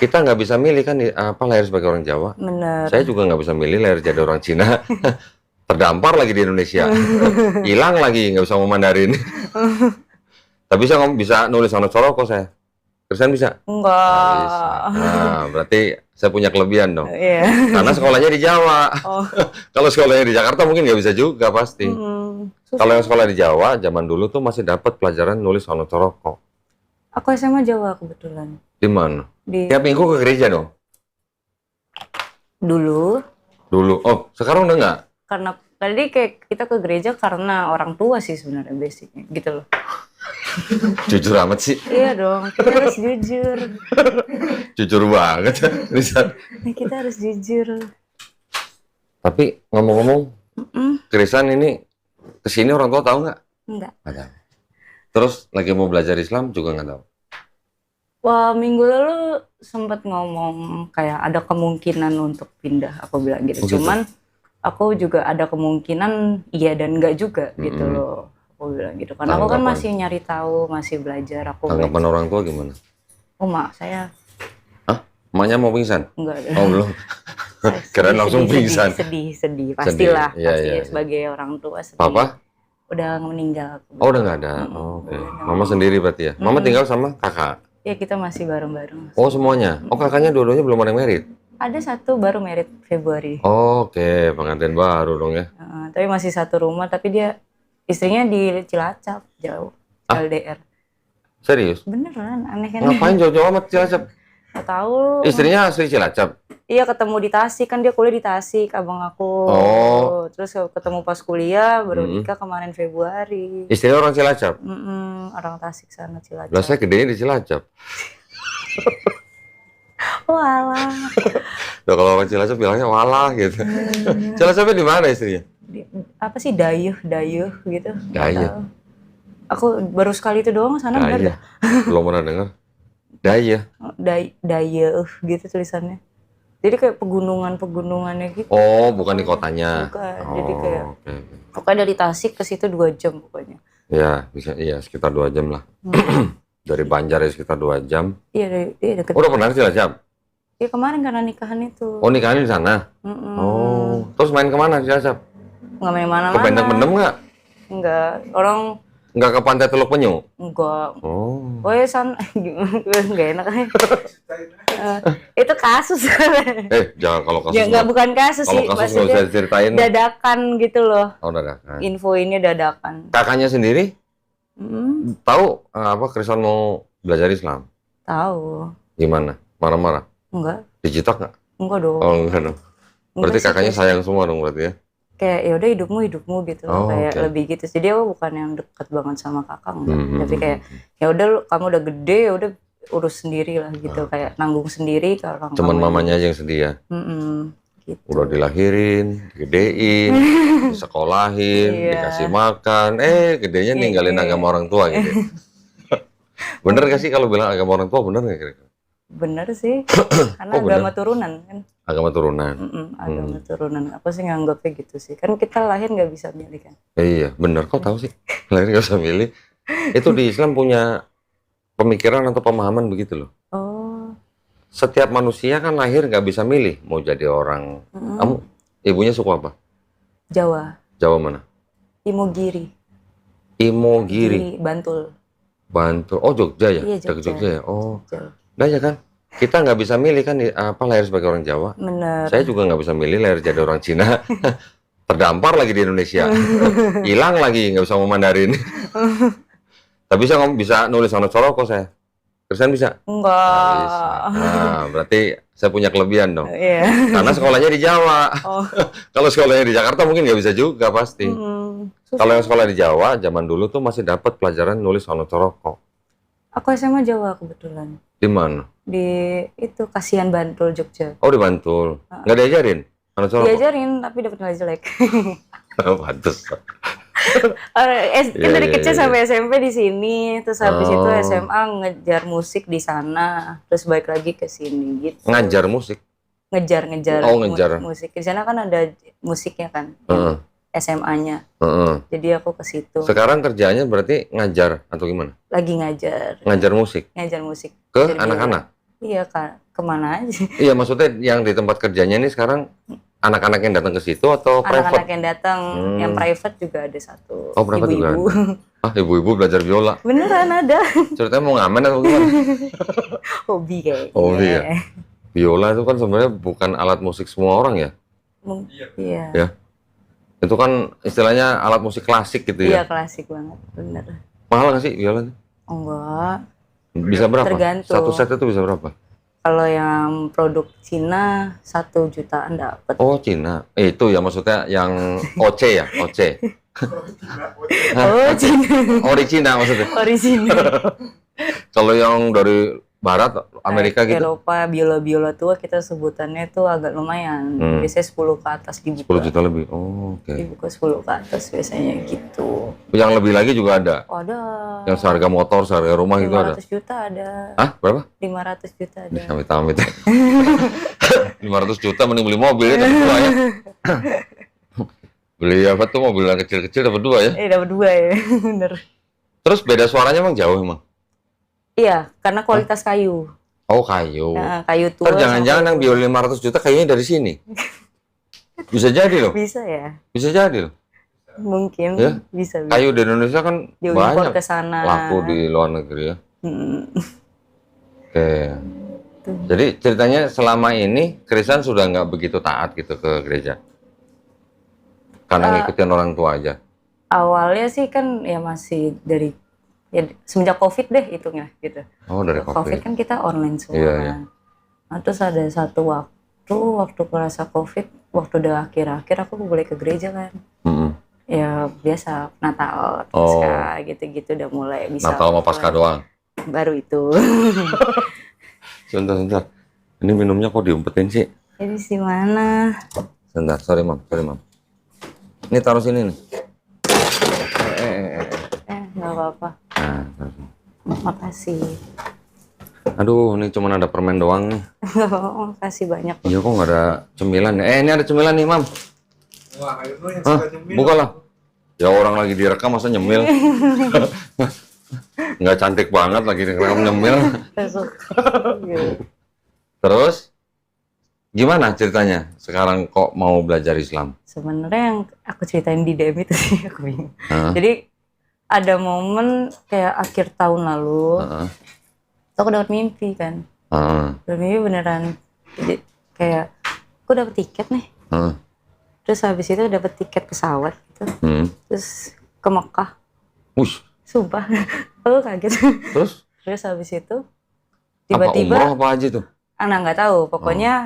Kita nggak bisa milih kan, lahir sebagai orang Jawa. Bener. Saya juga nggak bisa milih lahir jadi orang Cina. Terdampar lagi di Indonesia. Hilang lagi, nggak bisa ngomong Mandarin. Tapi saya bisa nulis Sono Coroko saya. Kristen bisa? Nggak bisa. Enggak. Nah, berarti saya punya kelebihan dong. Iya. Karena sekolahnya di Jawa. Oh. Kalau sekolahnya di Jakarta mungkin nggak bisa juga pasti. Kalau yang sekolah di Jawa, zaman dulu tuh masih dapat pelajaran nulis Sono Coroko. Aku SMA Jawa kebetulan. Di mana? Di Tiap minggu ke gereja dong? dulu. Dulu. Oh, sekarang udah nggak? Karena tadi kayak kita ke gereja karena orang tua sih sebenarnya basicnya gitu loh. Jujur amat sih. Iya dong, kita harus jujur. Jujur banget ya, Risa. Kita harus jujur. Tapi ngomong-ngomong, Krisan ini kesini orang tua tahu nggak? Enggak. Nggak tahu. Terus lagi mau belajar Islam juga nggak tahu. Wah, minggu lalu sempat ngomong kayak ada kemungkinan untuk pindah, aku bilang gitu. Oh, gitu. Cuman aku juga ada kemungkinan iya dan enggak juga gitu loh. Aku bilang gitu. Karena aku kan Tanggapan. masih nyari tahu, masih belajar. Aku Tanggapan belajar. orang tua gimana? Oh, mak, saya Hah? Emaknya mau pingsan? enggak. Oh, belum. Keren langsung pingsan. Sedih. Pastilah, Iya, pasti iya. sebagai orang tua sedih. Papa? Udah meninggal. Oh, udah nggak ada. Oh, oke. Mama sendiri berarti ya? Mama tinggal sama kakak? Ya, kita masih bareng-bareng. Oh, semuanya? Oh, kakaknya dua-duanya belum ada yang merit? Ada satu baru merit Februari. Oh, oke. Pengantin baru dong ya? Tapi masih satu rumah, tapi dia istrinya di Cilacap, jauh, LDR. Serius? Beneran, aneh kan? Ngapain jauh-jauh amat Cilacap? Nggak tahu. Istrinya asli Cilacap? Iya, ketemu di Tasik, kan dia kuliah di Tasik, abang aku. Oh. Terus ketemu pas kuliah, baru nikah kemarin Februari. Istrinya orang Cilacap? Orang Tasik sana, Cilacap. Lah saya gedenya di Cilacap. Walah. Nah, kalau orang Cilacap bilangnya walah gitu. Cilacapnya di mana istrinya? Apa sih, Dayuh gitu. Dayuh. Nggak tahu. Aku baru sekali itu doang sana, bener Dayuh. dah. Belum pernah dengar. Dayuh. Dayuh gitu tulisannya. Jadi kayak pegunungannya gitu. Oh, bukan di kotanya. Bukan. Oh, Jadi kayak oke. pokoknya dari Tasik ke situ 2 jam pokoknya. Ya, bisa, iya sekitar 2 jam lah. Dari Banjar ya sekitar 2 jam. Iya, deket. Oh, udah pernah ke Cilacap? Iya, kemarin karena nikahan itu. Oh, nikahannya di sana? Oh, terus main kemana di Cilacap? Nggak main mana-mana. Ke Benteng Pendem nggak? Enggak. Orang Nggak ke Pantai Teluk Penyu? enggak. Oh. Oh ya, nggak enak aja. Itu kasus. Jangan kalau kasus. Ya nggak, bukan kasus Kalau sih. kasus nggak Maksudnya usah diceritain. dadakan gitu loh. Oh, dadakan. Info ini dadakan. Kakaknya sendiri tahu apa Kristen mau belajar Islam? Tahu. Gimana? Marah-marah? Enggak. Dijitak nggak? Enggak dong. Oh, enggak dong. Berarti Enggak sih, kakaknya sayang semua dong berarti ya? kayak ya udah hidupmu gitu. Oh, kayak oke. lebih gitu. Jadi aku bukan yang dekat banget sama kakak, enggak. Tapi kayak ya udah kamu udah gede, ya udah urus sendiri lah gitu. Kayak nanggung sendiri kalau Cuman kamu mamanya aja yang sedih ya? gitu. Udah dilahirin, digedein, disekolahin, Iya. dikasih makan, gedenya ninggalin agama orang tua gitu. Bener gak sih kalau bilang agama orang tua, bener gak kira-kira? Bener sih. Karena Oh, bener. agama turunan kan. Agama turunan. Agama turunan. Aku sih nganggapnya gitu sih. Kan kita lahir nggak bisa milih kan. Iya, bener. Kok tahu sih? Lahir gak usah milih. Itu di Islam punya pemikiran atau pemahaman begitu loh. Oh. Setiap manusia kan lahir nggak bisa milih mau jadi orang. Kamu ibunya suku apa? Jawa. Jawa mana? Imogiri. Imogiri, Bantul. Bantul. Oh, Jogja ya? Iya, Jogja. Jogja ya? Oh, Jawa. nah ya kan? Kita nggak bisa milih kan lahir sebagai orang Jawa. Bener. Saya juga nggak bisa milih lahir jadi orang Cina. Terdampar lagi di Indonesia. Hilang lagi, nggak bisa ngomong Mandarin. Tapi saya bisa nulis Sono Coroko saya. Kristen bisa? Enggak. Nggak bisa. Nah, berarti saya punya kelebihan dong. Iya. Karena sekolahnya di Jawa. Oh. Kalau sekolahnya di Jakarta mungkin nggak bisa juga pasti. Kalau yang sekolah di Jawa, zaman dulu tuh masih dapat pelajaran nulis Sono Coroko. Aku SMA Jawa kebetulan. Di mana? Di itu Kasihan Bantul, Jogja. Oh, di Bantul. Nggak diajarin? Sono Coroko? Diajarin tapi dapat nilai jelek. Pantes. Kan dari Iya, kecil iya. sampai SMP di sini, terus habis itu Oh. SMA ngejar musik di sana, terus balik lagi ke sini gitu. Ngajar musik? Ngejar Oh, ngejar. musik. Di sana kan ada musiknya kan, Heeh. SMA-nya. Heeh. Jadi aku ke situ. Sekarang kerjaannya berarti ngajar atau gimana? Lagi ngajar Ngajar musik musik. ke Jadi anak-anak? Iya kan. kemana aja. Iya, maksudnya yang di tempat kerjanya ini sekarang anak-anak yang datang ke situ atau Anak-anak private? yang datang, yang private juga ada satu. Oh, private juga Ibu-ibu. Ah, ibu-ibu belajar biola. Beneran ada. Ceritanya mau ngamen atau gimana? Hobi kayaknya. Hobi ya? Biola itu kan sebenarnya bukan alat musik semua orang ya? Iya. Ya. Itu kan istilahnya alat musik klasik gitu Iya, ya? klasik banget, bener. Mahal nggak sih biola? Enggak. Bisa berapa? Tergantung. Satu set itu bisa berapa? Kalau yang produk Cina 1 jutaan dapat. Oh, Cina. Itu ya maksudnya yang OC ya? OC. Oh, Cina. Ori Cina maksudnya. Original. Kalau yang dari barat, Amerika gitu? Eropa, biola-biola tua kita sebutannya tuh agak lumayan. Biasanya 10 ke atas 10 dibuka. juta lebih. Oh, oke. Dibuka 10 ke atas biasanya gitu. Yang lebih lagi juga ada? Oh, ada. Yang seharga motor, seharga rumah gitu ada? 500 juta ada. Hah? Berapa? 500 juta ada. Amit-amit. 500 juta mending beli mobil ya, dapat 2 ya. Beli apa tuh mobil yang kecil-kecil dapat 2 ya. Dapat 2 ya. Bener. Terus beda suaranya emang jauh emang? Iya, karena kualitas kayu. Oh, kayu. Nah, kayu tua. Ntar jangan-jangan yang biola 500 juta kayunya dari sini. Bisa jadi loh. Bisa ya? Bisa jadi loh. Mungkin Ya? bisa. Kayu di Indonesia kan Diimpor banyak ke sana. laku di luar negeri ya. Mm. Oke. Jadi ceritanya selama ini Krisan sudah nggak begitu taat gitu ke gereja? Karena ngikutin orang tua aja? Awalnya sih kan ya masih dari ya semenjak COVID deh hitungnya gitu. Oh, dari COVID COVID. kan kita online semua. Iya, iya. Nah, terus ada satu waktu kerasa COVID, waktu udah akhir-akhir aku boleh ke gereja kan. Mm-mm. Ya biasa Natal, Oh. Pasca gitu-gitu udah mulai bisa. Natal sama Pasca doang? Baru itu. Sebentar. Ini minumnya kok diumpetin sih? Jadi si mana? Sebentar, sorry mam. Ini taruh sini nih. Nggak apa-apa. Nah, taruh sini. Makasih. Aduh, ini cuma ada permen doang nih. Makasih banyak. Iya, kok nggak ada cemilan ya? Ini ada cemilan nih, mam. Wah, itu yang Hah? suka nyemil. Buka lah. Ya orang lagi direkam masa nyemil. Nggak cantik banget lagi direkam nyemil. Terus gimana ceritanya? Sekarang kok mau belajar Islam? Sebenarnya yang aku ceritain di DM itu sih aku bingung. Hah? Jadi ada momen kayak akhir tahun lalu, Heeh. aku dapat mimpi kan. Heeh. Dan mimpi beneran jadi kayak aku dapat tiket nih. Heeh. Terus habis itu dapat tiket pesawat gitu. Terus ke Mekah. Ush. Sumpah. Aku kaget. Terus Terus habis itu apa tiba-tiba umroh apa aja tuh? nggak tahu. Pokoknya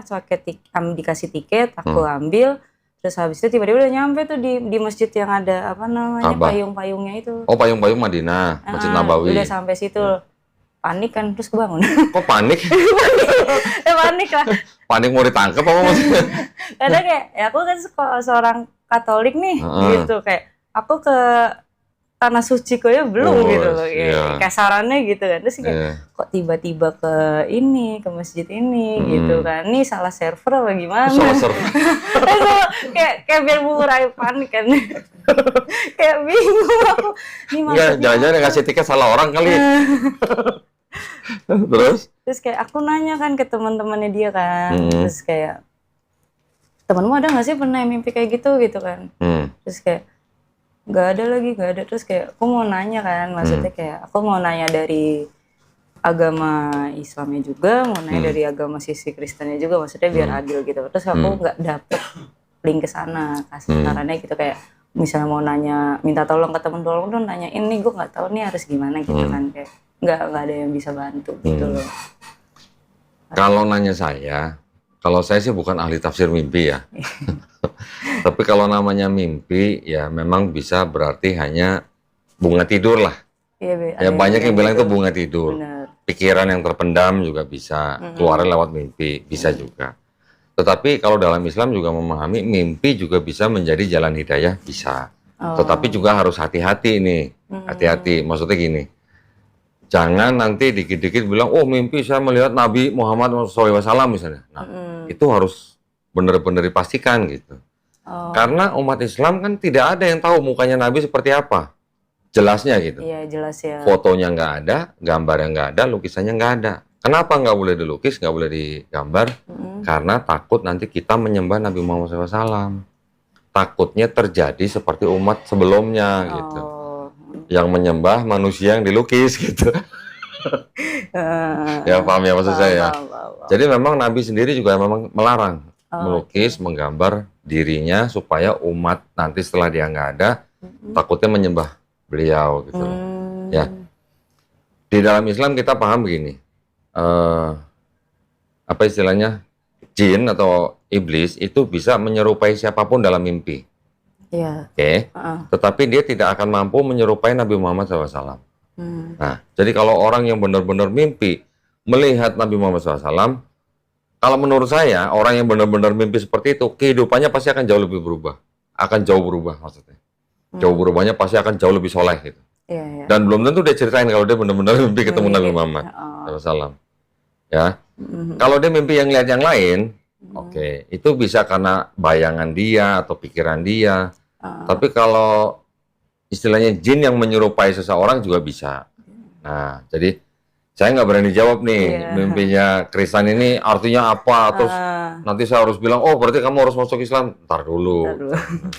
dikasih tiket, aku ambil. Terus habis itu tiba-tiba udah nyampe tuh di masjid yang ada apa namanya Ka'bah. payung-payungnya itu. Oh, payung-payung Madinah, Masjid Nabawi. Udah sampai situ. Panik kan, terus kebangun. Kok panik? Panik lah. Panik mau ditangkap apa maksudnya? Karena kayak ya aku kan seorang Katolik nih, gitu kayak aku ke tanah suci kok ya belum gitu loh, iya. kasarannya gitu kan. Terus kayak Iya. kok tiba-tiba ke masjid ini gitu kan. Ini salah server apa gimana? Salah server. kayak biar mengurangi panik kan. Kayak bingung aku. Ini Enggak, maksudnya jangan-jangan yang ngasih tiket salah orang kali. Terus kayak aku nanya kan ke teman-temannya dia kan. Terus kayak temanmu ada nggak sih pernah mimpi kayak gitu kan. Terus kayak nggak ada. Terus kayak aku mau nanya kan, maksudnya kayak aku mau nanya dari agama Islamnya juga, mau nanya dari agama sisi Kristennya juga, maksudnya biar adil gitu. Terus aku nggak dapet link ke sana, kasih sarannya gitu kayak misalnya mau nanya, minta tolong ke temen tolong dong nanya ini gue nggak tahu nih harus gimana gitu kan, kayak nggak ada yang bisa bantu gitu loh. kalau nanya saya, kalau saya sih bukan ahli tafsir mimpi ya. Tapi kalau namanya mimpi ya memang bisa berarti hanya bunga tidur lah. Iya, Ya banyak yang bilang itu bunga tidur. Bener. Pikiran yang terpendam juga bisa keluarnya lewat mimpi, bisa juga. Tetapi kalau dalam Islam juga memahami mimpi juga bisa menjadi jalan hidayah, bisa. Tetapi juga harus hati-hati nih, hati-hati. Maksudnya gini, jangan nanti dikit-dikit bilang, oh mimpi saya melihat Nabi Muhammad SAW misalnya. Nah, itu harus benar-benar dipastikan gitu. Karena umat Islam kan tidak ada yang tahu mukanya Nabi seperti apa. Jelasnya gitu. Iya jelas ya. Fotonya nggak ada, gambarnya nggak ada, lukisannya nggak ada. Kenapa nggak boleh dilukis, nggak boleh digambar? Karena takut nanti kita menyembah Nabi Muhammad SAW. Takutnya terjadi seperti umat sebelumnya gitu. Yang menyembah manusia yang dilukis gitu. Ya paham ya maksud saya ya. Jadi memang Nabi sendiri juga memang melarang melukis, menggambar dirinya supaya umat nanti setelah dia nggak ada takutnya menyembah beliau gitu. Ya. Di dalam Islam kita paham begini. Apa istilahnya? Jin atau iblis itu bisa menyerupai siapapun dalam mimpi. Iya. Oke. Tetapi dia tidak akan mampu menyerupai Nabi Muhammad SAW. Nah, jadi kalau orang yang benar-benar mimpi melihat Nabi Muhammad SAW, kalau menurut saya orang yang benar-benar mimpi seperti itu, kehidupannya pasti akan jauh lebih berubah. Akan jauh berubah maksudnya. Jauh berubahnya pasti akan jauh lebih soleh gitu. Iya. Dan belum tentu dia ceritain kalau dia benar-benar mimpi ketemu Nabi Muhammad SAW. Ya. Kalau dia mimpi yang lihat yang lain, oke, itu bisa karena bayangan dia atau pikiran dia. Tapi kalau istilahnya jin yang menyerupai seseorang juga bisa. Nah, jadi saya nggak berani jawab nih mimpinya Krisan ini artinya apa. Terus nanti saya harus bilang, oh berarti kamu harus masuk Islam. Ntar dulu.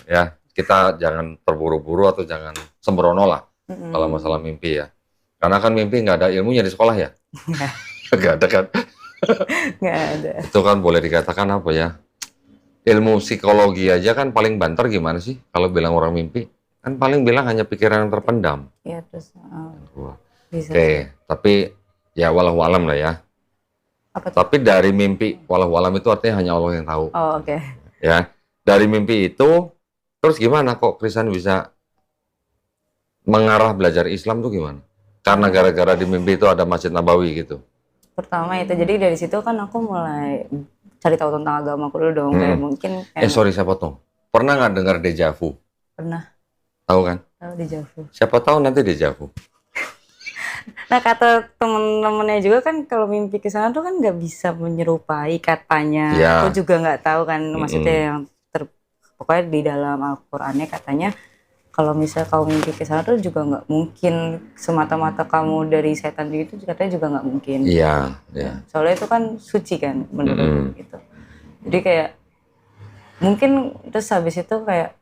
Ya, kita jangan terburu-buru atau jangan sembrono lah kalau masalah mimpi ya. Karena kan mimpi nggak ada ilmunya di sekolah ya. Nggak ada kan. Nggak ada. Itu kan boleh dikatakan apa ya? Ilmu psikologi aja kan paling banter gimana sih kalau bilang orang mimpi? Kan paling bilang hanya pikiran yang terpendam. Iya terus. Bisa. Oke, tapi ya walau alam lah ya. Apa tuh? Tapi dari mimpi walau alam itu artinya hanya Allah yang tahu. Oh oke. Ya, dari mimpi itu terus gimana kok Krisan bisa mengarah belajar Islam tuh gimana? Karena gara-gara di mimpi itu ada Masjid Nabawi gitu. Pertama itu, jadi dari situ kan aku mulai cari tahu tentang agamaku dulu dong. Kayak mungkin sorry saya potong. Pernah nggak dengar deja vu? pernah Tahu kan? tahu deja vu. Siapa tahu nanti deja vu. Nah kata temen-temennya juga kan kalau mimpi ke sana tuh kan nggak bisa menyerupai katanya. Ya. Aku juga nggak tahu kan maksudnya yang pokoknya di dalam Al-Qur'annya katanya kalau misalnya kamu mimpi ke sana tuh juga nggak mungkin semata-mata kamu dari setan gitu, katanya juga nggak mungkin. Iya, ya. Soalnya itu kan suci kan menurut gitu. Jadi kayak mungkin terus habis itu kayak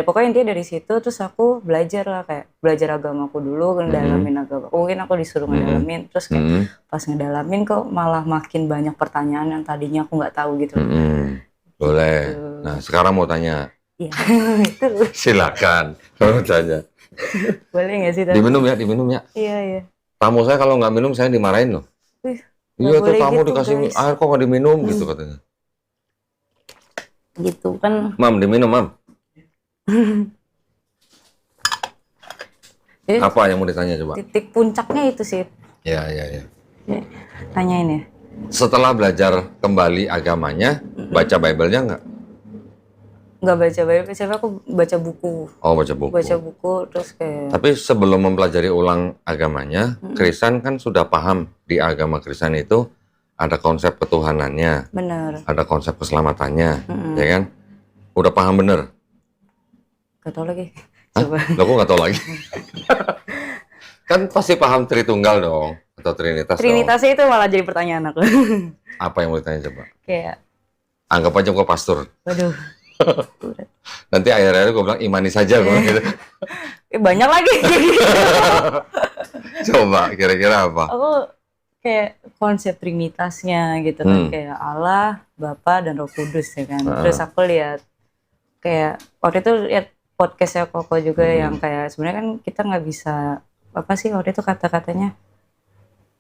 pokoknya intinya dari situ terus aku belajar lah, kayak belajar agamaku dulu, ngedalamin agama. Mungkin aku disuruh ngedalamin terus kayak pas ngedalamin kok malah makin banyak pertanyaan yang tadinya aku nggak tahu gitu. Boleh. Nah, sekarang mau tanya. Iya, itu. Silakan. Mau tanya. Boleh nggak sih? Diminum ya. Iya. Tamu saya kalau nggak minum saya dimarahin loh. Iya tuh tamu gitu, dikasih guys. Air kok nggak diminum gitu katanya. Gitu kan. Mam, diminum mam. Jadi, apa yang mau ditanya coba? Titik puncaknya itu sih. Ya. Tanyain ya. Setelah belajar kembali agamanya, baca Bible-nya nggak? Nggak baca Bible, siapa aku baca buku. Oh, baca buku. Baca buku terus kayak. Tapi sebelum mempelajari ulang agamanya, Krisan kan sudah paham di agama Krisan itu ada konsep ketuhanannya. Bener. Ada konsep keselamatannya, ya kan? Udah paham bener? Gak tau lagi. Coba. Aku nggak tahu lagi. Kan pasti paham Tritunggal dong, atau Trinitas. Trinitasnya itu malah jadi pertanyaan aku. Apa yang mau ditanya coba? Kayak. Anggap aja gua pastor. Waduh. Nanti akhir-akhir gue bilang imani saja gue gitu. Banyak lagi. Coba kira-kira apa? Aku kayak konsep trinitasnya gitu kan, kayak Allah, Bapa dan Roh Kudus ya kan. Terus aku lihat kayak waktu itu lihat podcastnya Koko juga yang kayak sebenarnya kan kita nggak bisa apa sih waktu itu kata-katanya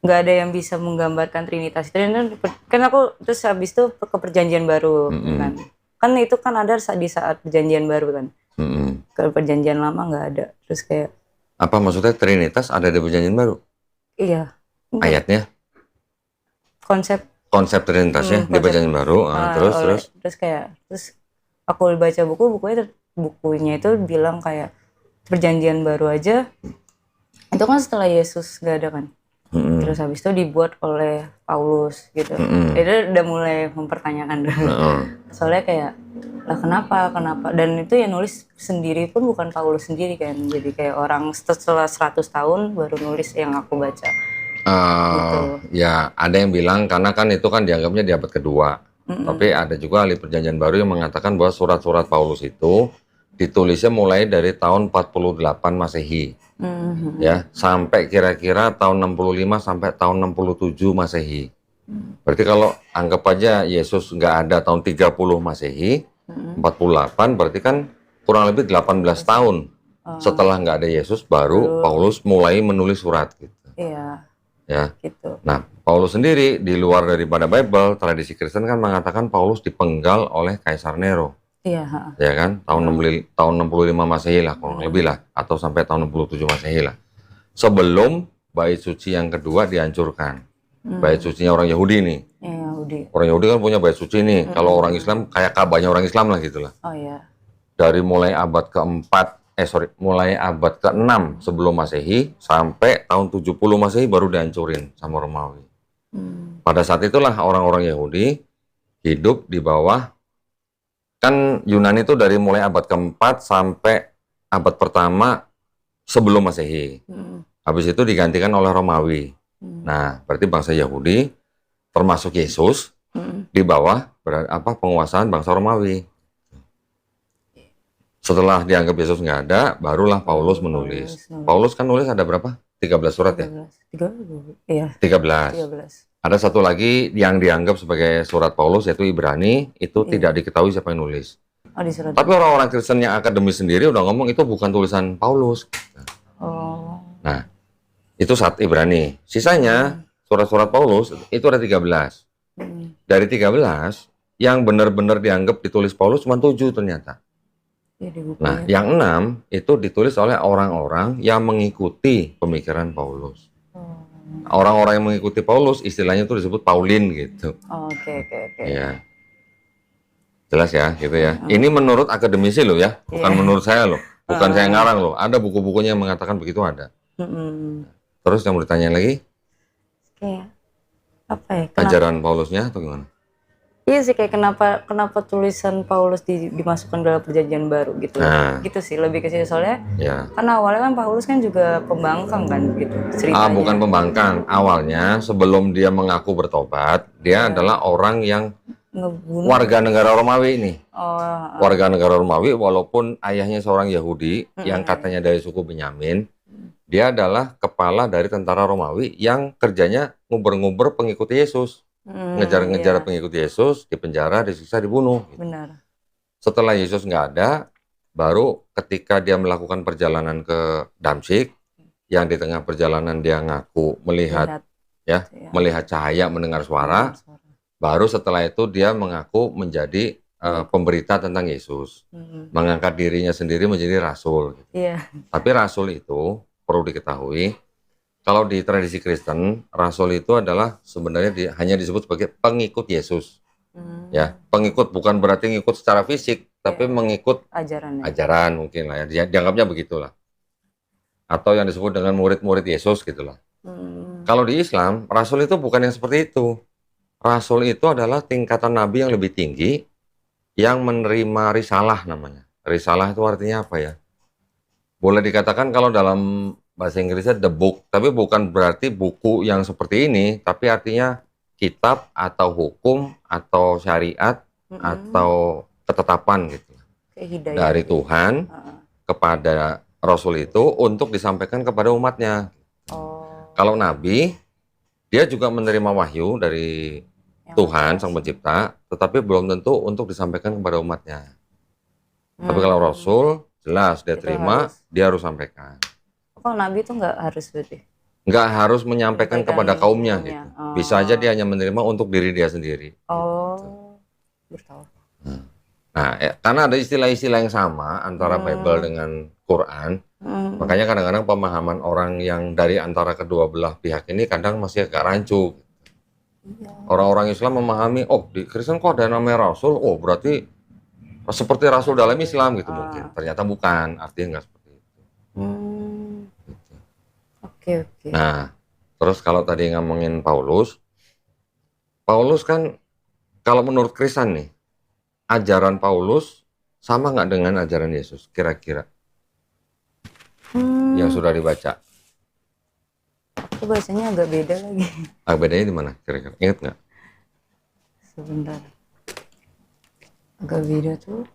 nggak ada yang bisa menggambarkan trinitas itu. Dan kan aku terus habis itu ke perjanjian baru kan itu kan ada di saat perjanjian baru kan. Ke perjanjian lama nggak ada. Terus kayak apa maksudnya Trinitas ada di perjanjian baru? Iya. Ayatnya? Konsep Trinitasnya di perjanjian baru. Terus aku baca bukunya itu bilang kayak perjanjian baru aja itu kan setelah Yesus nggak ada kan. Terus habis itu dibuat oleh Paulus gitu. Itu udah mulai mempertanyakan dulu. Soalnya kayak lah kenapa dan itu yang nulis sendiri pun bukan Paulus sendiri kan. Jadi kayak orang setelah 100 tahun baru nulis yang aku baca. Gitu. Ya, ada yang bilang karena kan itu kan dianggapnya di abad kedua. Tapi ada juga ahli perjanjian baru yang mengatakan bahwa surat-surat Paulus itu ditulisnya mulai dari tahun 48 Masehi. Ya, sampai kira-kira tahun 65 sampai tahun 67 Masehi. Berarti kalau anggap aja Yesus nggak ada tahun 30 Masehi, 48 berarti kan kurang lebih 18 tahun setelah nggak ada Yesus baru Paulus mulai menulis surat gitu. Iya. Ya. Gitu. Nah, Paulus sendiri di luar daripada Bible, tradisi Kristen kan mengatakan Paulus dipenggal oleh Kaisar Nero. Iya. Ya kan? Tahun 65 Masehi lah kurang lebih lah, atau sampai tahun 67 Masehi lah. Sebelum bait suci yang kedua dihancurkan. Bait sucinya orang Yahudi nih. Iya, Yahudi. Orang Yahudi kan punya bait suci nih. Kalau orang Islam kayak Ka'bahnya orang Islam lah gitu lah. Oh iya. Dari mulai abad keempat, mulai abad ke-6 sebelum Masehi sampai tahun 70 Masehi baru dihancurin sama Romawi. Pada saat itulah orang-orang Yahudi hidup di bawah, kan Yunani itu dari mulai abad keempat sampai abad pertama sebelum Masehi. Habis itu digantikan oleh Romawi. Nah, berarti bangsa Yahudi termasuk Yesus di bawah penguasaan bangsa Romawi. Setelah dianggap Yesus nggak ada, barulah Paulus menulis. Paulus kan nulis ada berapa? 13 surat ya? 13. Iya. 13. Ada satu lagi yang dianggap sebagai surat Paulus, yaitu Ibrani. Itu tidak diketahui siapa yang nulis. Oh, di surat. Tapi orang-orang Kristen yang akademis sendiri udah ngomong itu bukan tulisan Paulus. Oh. Nah, itu saat Ibrani. Sisanya, surat-surat Paulus, itu ada 13. Dari 13, yang benar-benar dianggap ditulis Paulus cuma 7 ternyata. Nah, yang 6 itu ditulis oleh orang-orang yang mengikuti pemikiran Paulus. Orang-orang yang mengikuti Paulus istilahnya itu disebut Paulin gitu. Oke. Iya. Jelas ya, gitu ya. Ini menurut akademisi loh ya, bukan menurut saya loh. Bukan saya ngarang loh. Ada buku-bukunya yang mengatakan begitu ada. Terus yang mau ditanya lagi? Kayak apa ya? Ajaran Paulusnya atau gimana? Iya sih, kayak kenapa tulisan Paulus dimasukkan dalam perjanjian baru gitu. Gitu sih, lebih ke situ soalnya. Karena awalnya kan Paulus kan juga pembangkang kan gitu ceritanya. Bukan pembangkang. Awalnya sebelum dia mengaku bertobat, dia adalah orang yang ngebunuh warga negara Romawi ini. warga negara Romawi walaupun ayahnya seorang Yahudi yang katanya dari suku Benyamin. Dia adalah kepala dari tentara Romawi yang kerjanya nguber-nguber pengikut Yesus. Ngejar-ngejar pengikut Yesus, dipenjara, disiksa, dibunuh. Benar. Setelah Yesus nggak ada, baru ketika dia melakukan perjalanan ke Damsyik, yang di tengah perjalanan dia ngaku melihat cahaya, mendengar suara, baru setelah itu dia mengaku menjadi pemberita tentang Yesus, mengangkat dirinya sendiri menjadi rasul. Tapi rasul itu perlu diketahui. Kalau di tradisi Kristen, rasul itu adalah sebenarnya hanya disebut sebagai pengikut Yesus. Ya, pengikut bukan berarti ngikut secara fisik, tapi mengikut ajaran mungkin lah ya. Dianggapnya begitulah. Atau yang disebut dengan murid-murid Yesus gitulah. Kalau di Islam, rasul itu bukan yang seperti itu. Rasul itu adalah tingkatan nabi yang lebih tinggi yang menerima risalah namanya. Risalah itu artinya apa ya? Boleh dikatakan kalau dalam bahasa Inggrisnya the book, tapi bukan berarti buku yang seperti ini, tapi artinya kitab atau hukum atau syariat atau ketetapan gitu. Dari Tuhan kepada Rasul itu untuk disampaikan kepada umatnya. Kalau Nabi, dia juga menerima wahyu dari Tuhan Sang Pencipta, tetapi belum tentu untuk disampaikan kepada umatnya. Tapi kalau Rasul, jelas dia terima, dia harus sampaikan. Kalau Nabi itu nggak harus berarti? Nggak harus menyampaikan kepada kaumnya gitu. Bisa aja dia hanya menerima untuk diri dia sendiri. Bertahu. Nah, karena ada istilah-istilah yang sama antara Bible dengan Quran, makanya kadang-kadang pemahaman orang yang dari antara kedua belah pihak ini kadang masih agak rancu. Orang-orang Islam memahami, oh di Kristen kok ada namanya Rasul, oh berarti seperti Rasul dalam Islam gitu mungkin. Ternyata bukan, artinya nggak seperti itu. Oke. Nah, terus kalau tadi ngomongin Paulus kan kalau menurut Kristen nih, ajaran Paulus sama nggak dengan ajaran Yesus kira-kira? Yang sudah dibaca. Itu bahasanya agak beda lagi. Bedanya di mana kira-kira? Ingat nggak? Sebentar. Agak beda tuh.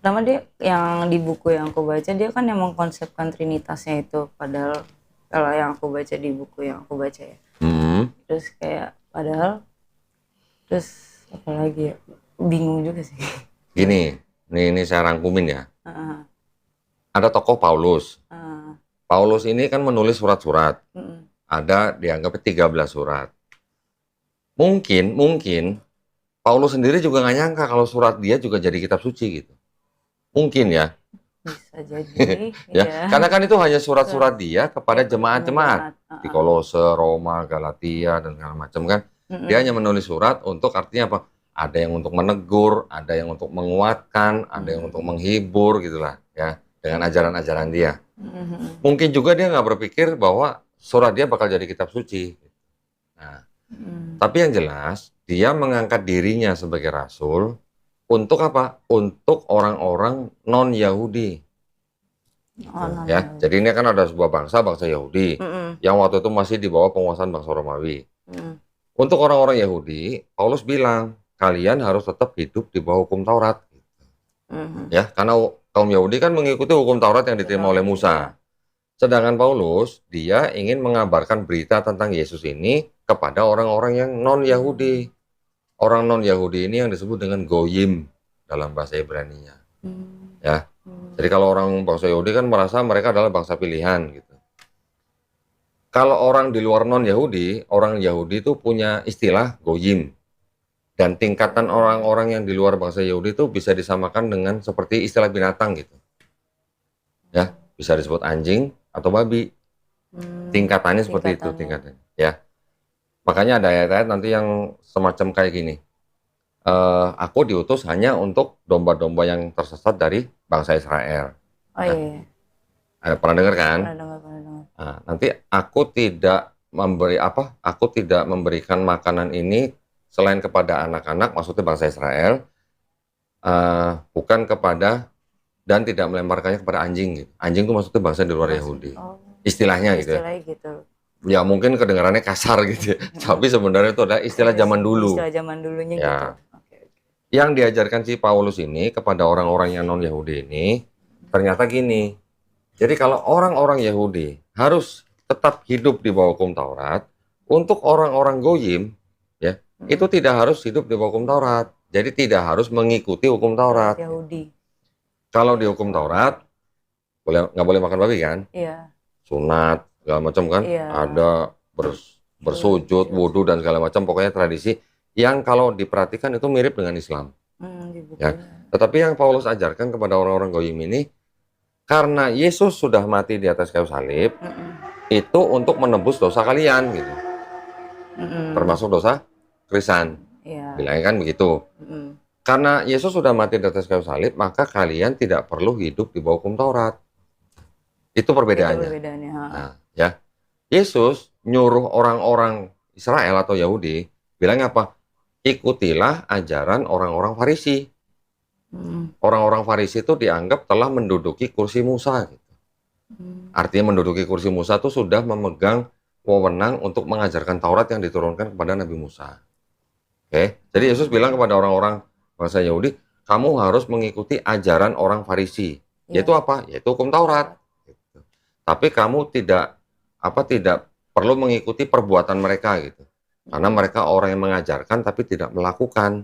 Pertama dia yang di buku yang aku baca dia kan emang konsepkan trinitasnya itu, padahal kalau yang aku baca di buku yang aku baca ya. Terus kayak padahal terus apa lagi ya? Bingung juga sih. Gini, ini saya rangkumin ya. Ada tokoh Paulus. Paulus ini kan menulis surat-surat. Ada dianggap 13 surat. Mungkin Paulus sendiri juga nggak nyangka kalau surat dia juga jadi kitab suci gitu. Mungkin ya. Bisa jadi. Ya, karena kan itu hanya surat-surat dia kepada jemaat-jemaat di Kolose, Roma, Galatia dan segala macam kan. Dia hanya menulis surat untuk artinya apa? Ada yang untuk menegur, ada yang untuk menguatkan, ada yang untuk menghibur gitulah ya dengan ajaran-ajaran dia. Mungkin juga dia nggak berpikir bahwa surat dia bakal jadi kitab suci. Nah, tapi yang jelas dia mengangkat dirinya sebagai rasul untuk apa? Untuk orang-orang non-Yahudi. Ya, jadi ini kan ada sebuah bangsa Yahudi yang waktu itu masih di bawah penguasaan bangsa Romawi. Untuk orang-orang Yahudi, Paulus bilang kalian harus tetap hidup di bawah hukum Taurat. Ya, karena kaum Yahudi kan mengikuti hukum Taurat yang diterima oleh Musa. Sedangkan Paulus, dia ingin mengabarkan berita tentang Yesus ini kepada orang-orang yang non-Yahudi. Orang non-Yahudi ini yang disebut dengan Goyim dalam bahasa Ibrani-nya. Ya. Jadi kalau orang bangsa Yahudi kan merasa mereka adalah bangsa pilihan gitu. Kalau orang di luar non-Yahudi, orang Yahudi itu punya istilah Goyim. Dan tingkatan orang-orang yang di luar bangsa Yahudi itu bisa disamakan dengan seperti istilah binatang gitu. Ya, bisa disebut anjing atau babi. Tingkatannya seperti itu tingkatannya. Ya. Makanya ada ayat-ayat nanti yang semacam kayak gini. Aku diutus hanya untuk domba-domba yang tersesat dari bangsa Israel. Oh iya. Pernah dengar kan? Pernah dengar. Nah, nanti aku tidak memberikan makanan ini selain kepada anak-anak, maksudnya bangsa Israel, bukan kepada dan tidak melemparkannya kepada anjing. Gitu. Anjing itu maksudnya bangsa di luar Yahudi. Istilahnya gitu. Ya mungkin kedengarannya kasar gitu, tapi sebenarnya itu adalah istilah zaman dulu. Istilah zaman dulunya ya. gitu. Yang diajarkan si Paulus ini kepada orang-orang yang non-Yahudi ini ternyata gini. Jadi kalau orang-orang Yahudi harus tetap hidup di bawah hukum Taurat, untuk orang-orang Goyim ya itu tidak harus hidup di bawah hukum Taurat. Jadi tidak harus mengikuti hukum Taurat. Yahudi. Kalau di hukum Taurat nggak boleh makan babi kan? Iya. Sunat segala macam kan? Iya. Ada bersujud, wudhu dan segala macam. Pokoknya tradisi yang kalau diperhatikan itu mirip dengan Islam. Ya. Tetapi yang Paulus ajarkan kepada orang-orang Goyim ini, karena Yesus sudah mati di atas kayu salib, itu untuk menebus dosa kalian gitu. Termasuk dosa Krisan. Bilangnya kan begitu. Karena Yesus sudah mati di atas kayu salib, maka kalian tidak perlu hidup di bawah hukum Taurat. Itu perbedaannya. Nah, ya. Yesus nyuruh orang-orang Israel atau Yahudi, bilangnya apa? Ikutilah ajaran orang-orang Farisi. Orang-orang Farisi itu dianggap telah menduduki kursi Musa. Gitu. Artinya menduduki kursi Musa itu sudah memegang wewenang untuk mengajarkan Taurat yang diturunkan kepada Nabi Musa. Oke, jadi Yesus bilang kepada orang-orang bangsa Yahudi, kamu harus mengikuti ajaran orang Farisi. Yaitu apa? Yaitu hukum Taurat. Gitu. Tapi kamu tidak perlu mengikuti perbuatan mereka gitu. Karena mereka orang yang mengajarkan tapi tidak melakukan.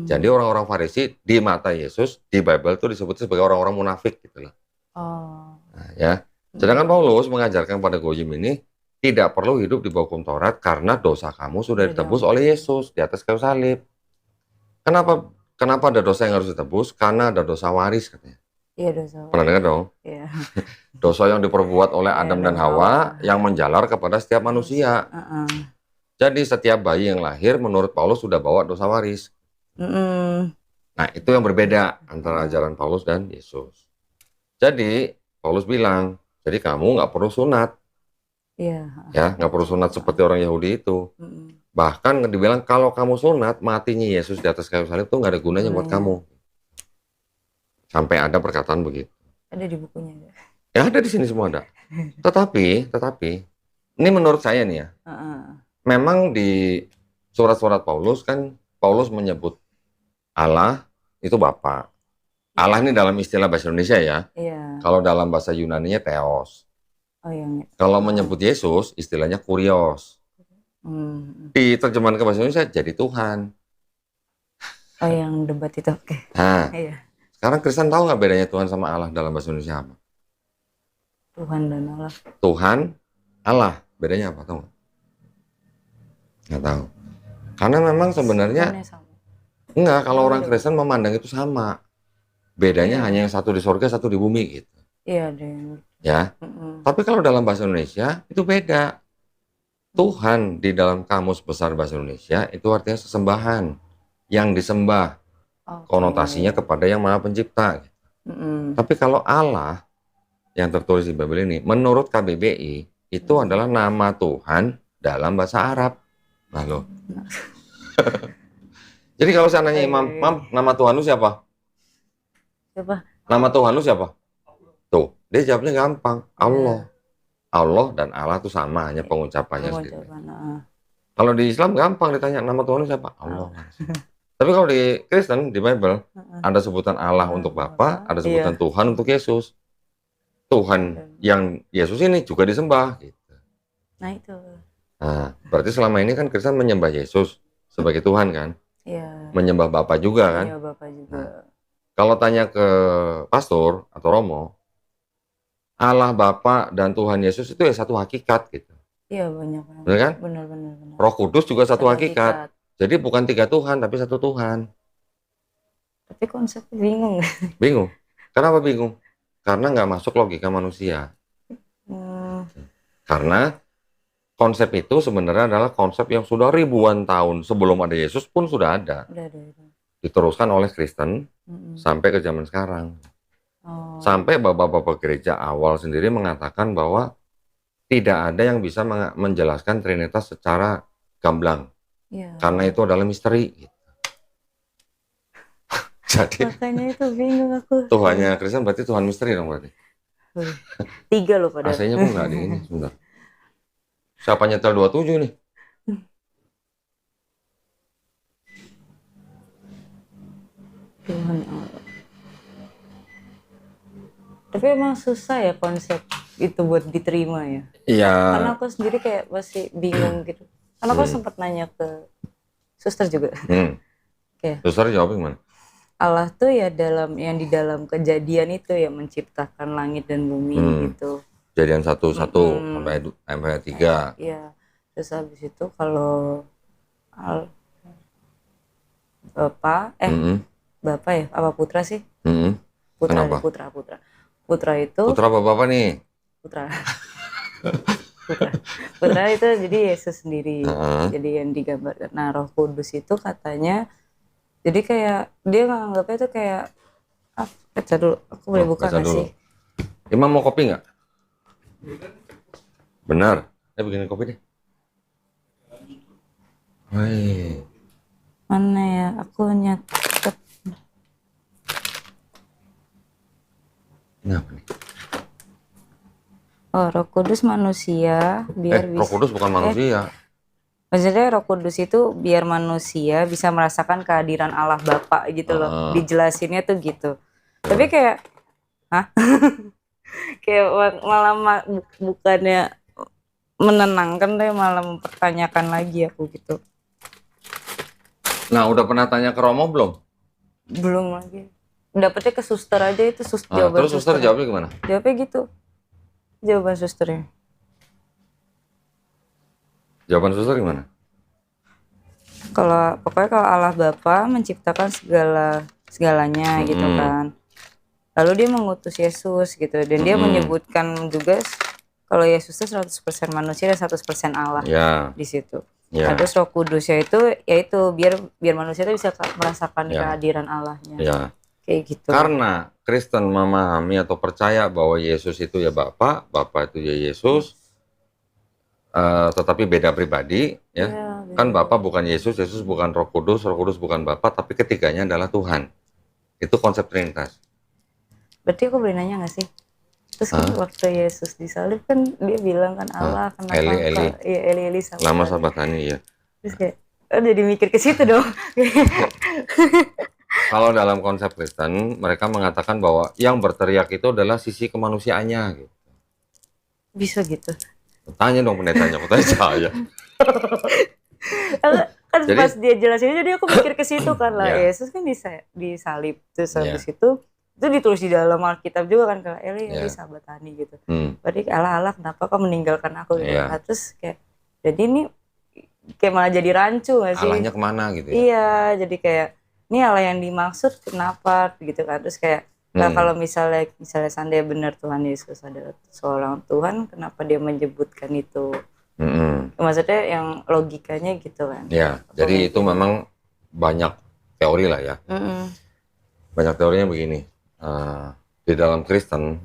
Jadi orang-orang Farisi di mata Yesus di Bible itu disebut sebagai orang-orang munafik gitu loh. Nah, ya. Sedangkan Paulus mengajarkan pada Goyim ini tidak perlu hidup di bawah hukum Taurat karena dosa kamu sudah ditebus oleh Yesus di atas kayu salib. Kenapa ada dosa yang harus ditebus? Karena ada dosa waris katanya. Iya, dosa. Pernah dengar dong? Iya. Dosa yang diperbuat oleh Adam dan Hawa yang menjalar kepada setiap manusia. Jadi setiap bayi yang lahir menurut Paulus sudah bawa dosa waris. Nah itu yang berbeda antara ajaran Paulus dan Yesus. Jadi Paulus bilang, jadi kamu nggak perlu sunat. Iya. Ya, nggak perlu sunat seperti orang Yahudi itu. Bahkan dibilang kalau kamu sunat, matinya Yesus di atas kayu salib itu nggak ada gunanya buat kamu. Sampai ada perkataan begitu. Ada di bukunya. Ya ada di sini semua ada. Tetapi Ini menurut saya nih ya. Heeh. Memang di surat-surat Paulus kan Paulus menyebut Allah itu Bapa. Allah ini dalam istilah bahasa Indonesia ya. Iya. Kalau dalam bahasa Yunani-nya Theos. Oh yang Kalau menyebut Yesus istilahnya Kurios. Di terjemahan ke bahasa Indonesia jadi Tuhan. Oh yang debat itu, oke. Nah, Iya. sekarang Kristen tahu nggak bedanya Tuhan sama Allah dalam bahasa Indonesia apa? Tuhan dan Allah. Tuhan, Allah, bedanya apa tahu nggak? Nggak tahu. Karena memang sebenarnya Tuhannya sama. enggak, kalau orang Kristen memandang itu sama. Bedanya Iya. hanya yang satu di surga, satu di bumi gitu. Iya deh. Ya. Tapi kalau dalam bahasa Indonesia itu beda. Tuhan di dalam kamus besar bahasa Indonesia itu artinya sesembahan, yang disembah. Okay. Konotasinya kepada yang Maha Pencipta. Tapi kalau Allah yang tertulis di Bible ini, menurut KBBI itu adalah nama Tuhan dalam bahasa Arab. Nah loh. Jadi kalau saya nanya Imam, Mam, nama Tuhan lu siapa? Siapa? Nama Tuhan lu siapa? Tuh, dia jawabnya gampang. Allah. Allah dan Allah itu sama, hanya pengucapannya sedikit. Kalau di Islam gampang ditanya nama Tuhan lu siapa? Allah. Tapi kalau di Kristen, di Bible, ada sebutan Allah untuk Bapa, ada sebutan Tuhan untuk Yesus. Tuhan yang Yesus ini juga disembah. Gitu. Nah itu. Nah, berarti selama ini kan Kristen menyembah Yesus sebagai Tuhan kan? Iya. Menyembah Bapa juga kan? Iya, Bapa juga. Nah, kalau tanya ke pastor atau Romo, Allah Bapa dan Tuhan Yesus itu ya satu hakikat gitu. Iya banyak. Benar kan? Benar. Roh Kudus juga satu hakikat. Jadi bukan 3 Tuhan tapi 1 Tuhan. Tapi konsepnya bingung. Bingung. Kenapa bingung? Karena nggak masuk logika manusia. Karena konsep itu sebenarnya adalah konsep yang sudah ribuan tahun sebelum ada Yesus pun sudah ada. Udah. Diteruskan oleh Kristen sampai ke zaman sekarang. Sampai bapak-bapak gereja awal sendiri mengatakan bahwa tidak ada yang bisa menjelaskan Trinitas secara gamblang. Ya. Karena itu adalah misteri. Gitu. Jadi makanya itu bingung aku. Tuhannya Kristen berarti Tuhan misteri dong berarti. 3 loh padahal. AC-nya kok nggak di ini sebentar. Siapa nyetel 27 nih? Tuhan Allah. Tapi emang susah ya konsep itu buat diterima ya. Iya. Karena aku sendiri kayak masih bingung gitu. Karena aku sempat nanya ke suster juga. Okay. Suster jawab gimana? Allah tuh ya di dalam kejadian itu ya menciptakan langit dan bumi gitu. Kejadian 1 sampai 3. Iya. Terus habis itu kalau Bapak ya apa Putra sih? Putra. Kenapa? Putra itu. Putra bapak nih. Putra itu jadi Yesus sendiri. Jadi yang digambarkan. Nah Roh Kudus itu katanya jadi kayak dia nganggapnya tuh kayak baca dulu. Aku boleh buka nggak sih? Imam mau kopi nggak? Benar. Bikinin kopi deh. Hai. Mana ya? Aku nyatet. Kenapa nih? Oh, Roh Kudus manusia biar Roh Kudus bukan manusia. Maksudnya Roh Kudus itu biar manusia bisa merasakan kehadiran Allah Bapa gitu loh. Dijelasinnya tuh gitu. Tapi kayak kayak malah bukannya menenangkan deh, malah mempertanyakan lagi aku gitu. Nah, udah pernah tanya ke Romo belum? Belum lagi. Dapetnya ke suster aja itu jawaban terus suster jawabnya gimana? Jawabnya gitu. Jawaban susternya. Jawaban suster gimana? Pokoknya kalau Allah Bapa menciptakan segalanya gitu kan. Lalu dia mengutus Yesus gitu dan dia menyebutkan juga kalau Yesus itu 100% manusia dan 100% Allah di situ. Nah, terus Roh Kudusnya itu yaitu biar manusia itu bisa merasakan kehadiran Allahnya. Kayak gitu. Karena Kristen memahami atau percaya bahwa Yesus itu ya Bapa itu ya Yesus. Tetapi beda pribadi ya. Kan Bapa bukan Yesus bukan Roh Kudus bukan Bapa, tapi ketiganya adalah Tuhan. Itu konsep Trinitas. Berarti aku boleh nanya nggak sih? Terus kan waktu Yesus disalib kan dia bilang kan Allah kenapa Eli. Iya Eli Lama sabatani ya. Terus kayak jadi mikir ke situ dong. Kalau dalam konsep Kristen mereka mengatakan bahwa yang berteriak itu adalah sisi kemanusiaannya gitu. Bisa gitu. Tanya dong pendetanya, aku tanya saya. Kan jadi, pas dia jelasin jadi aku mikir ke situ kan lah. Yesus kan disalib terus habis itu ditulis di dalam Alkitab juga kan kalau Eli sabatani gitu. Berarti Allah kenapa kau meninggalkan aku gitu. Terus kayak jadi ini kayak malah jadi rancu gak sih? Allahnya kemana gitu ya? Iya, jadi kayak ini Allah yang dimaksud kenapa gitu kan. Terus kayak kalau misalnya seandainya benar Tuhan Yesus adalah seorang Tuhan, kenapa dia menyebutkan itu? Maksudnya yang logikanya gitu kan. Ya, jadi itu memang banyak teori lah ya. Banyak teorinya begini. Di dalam Kristen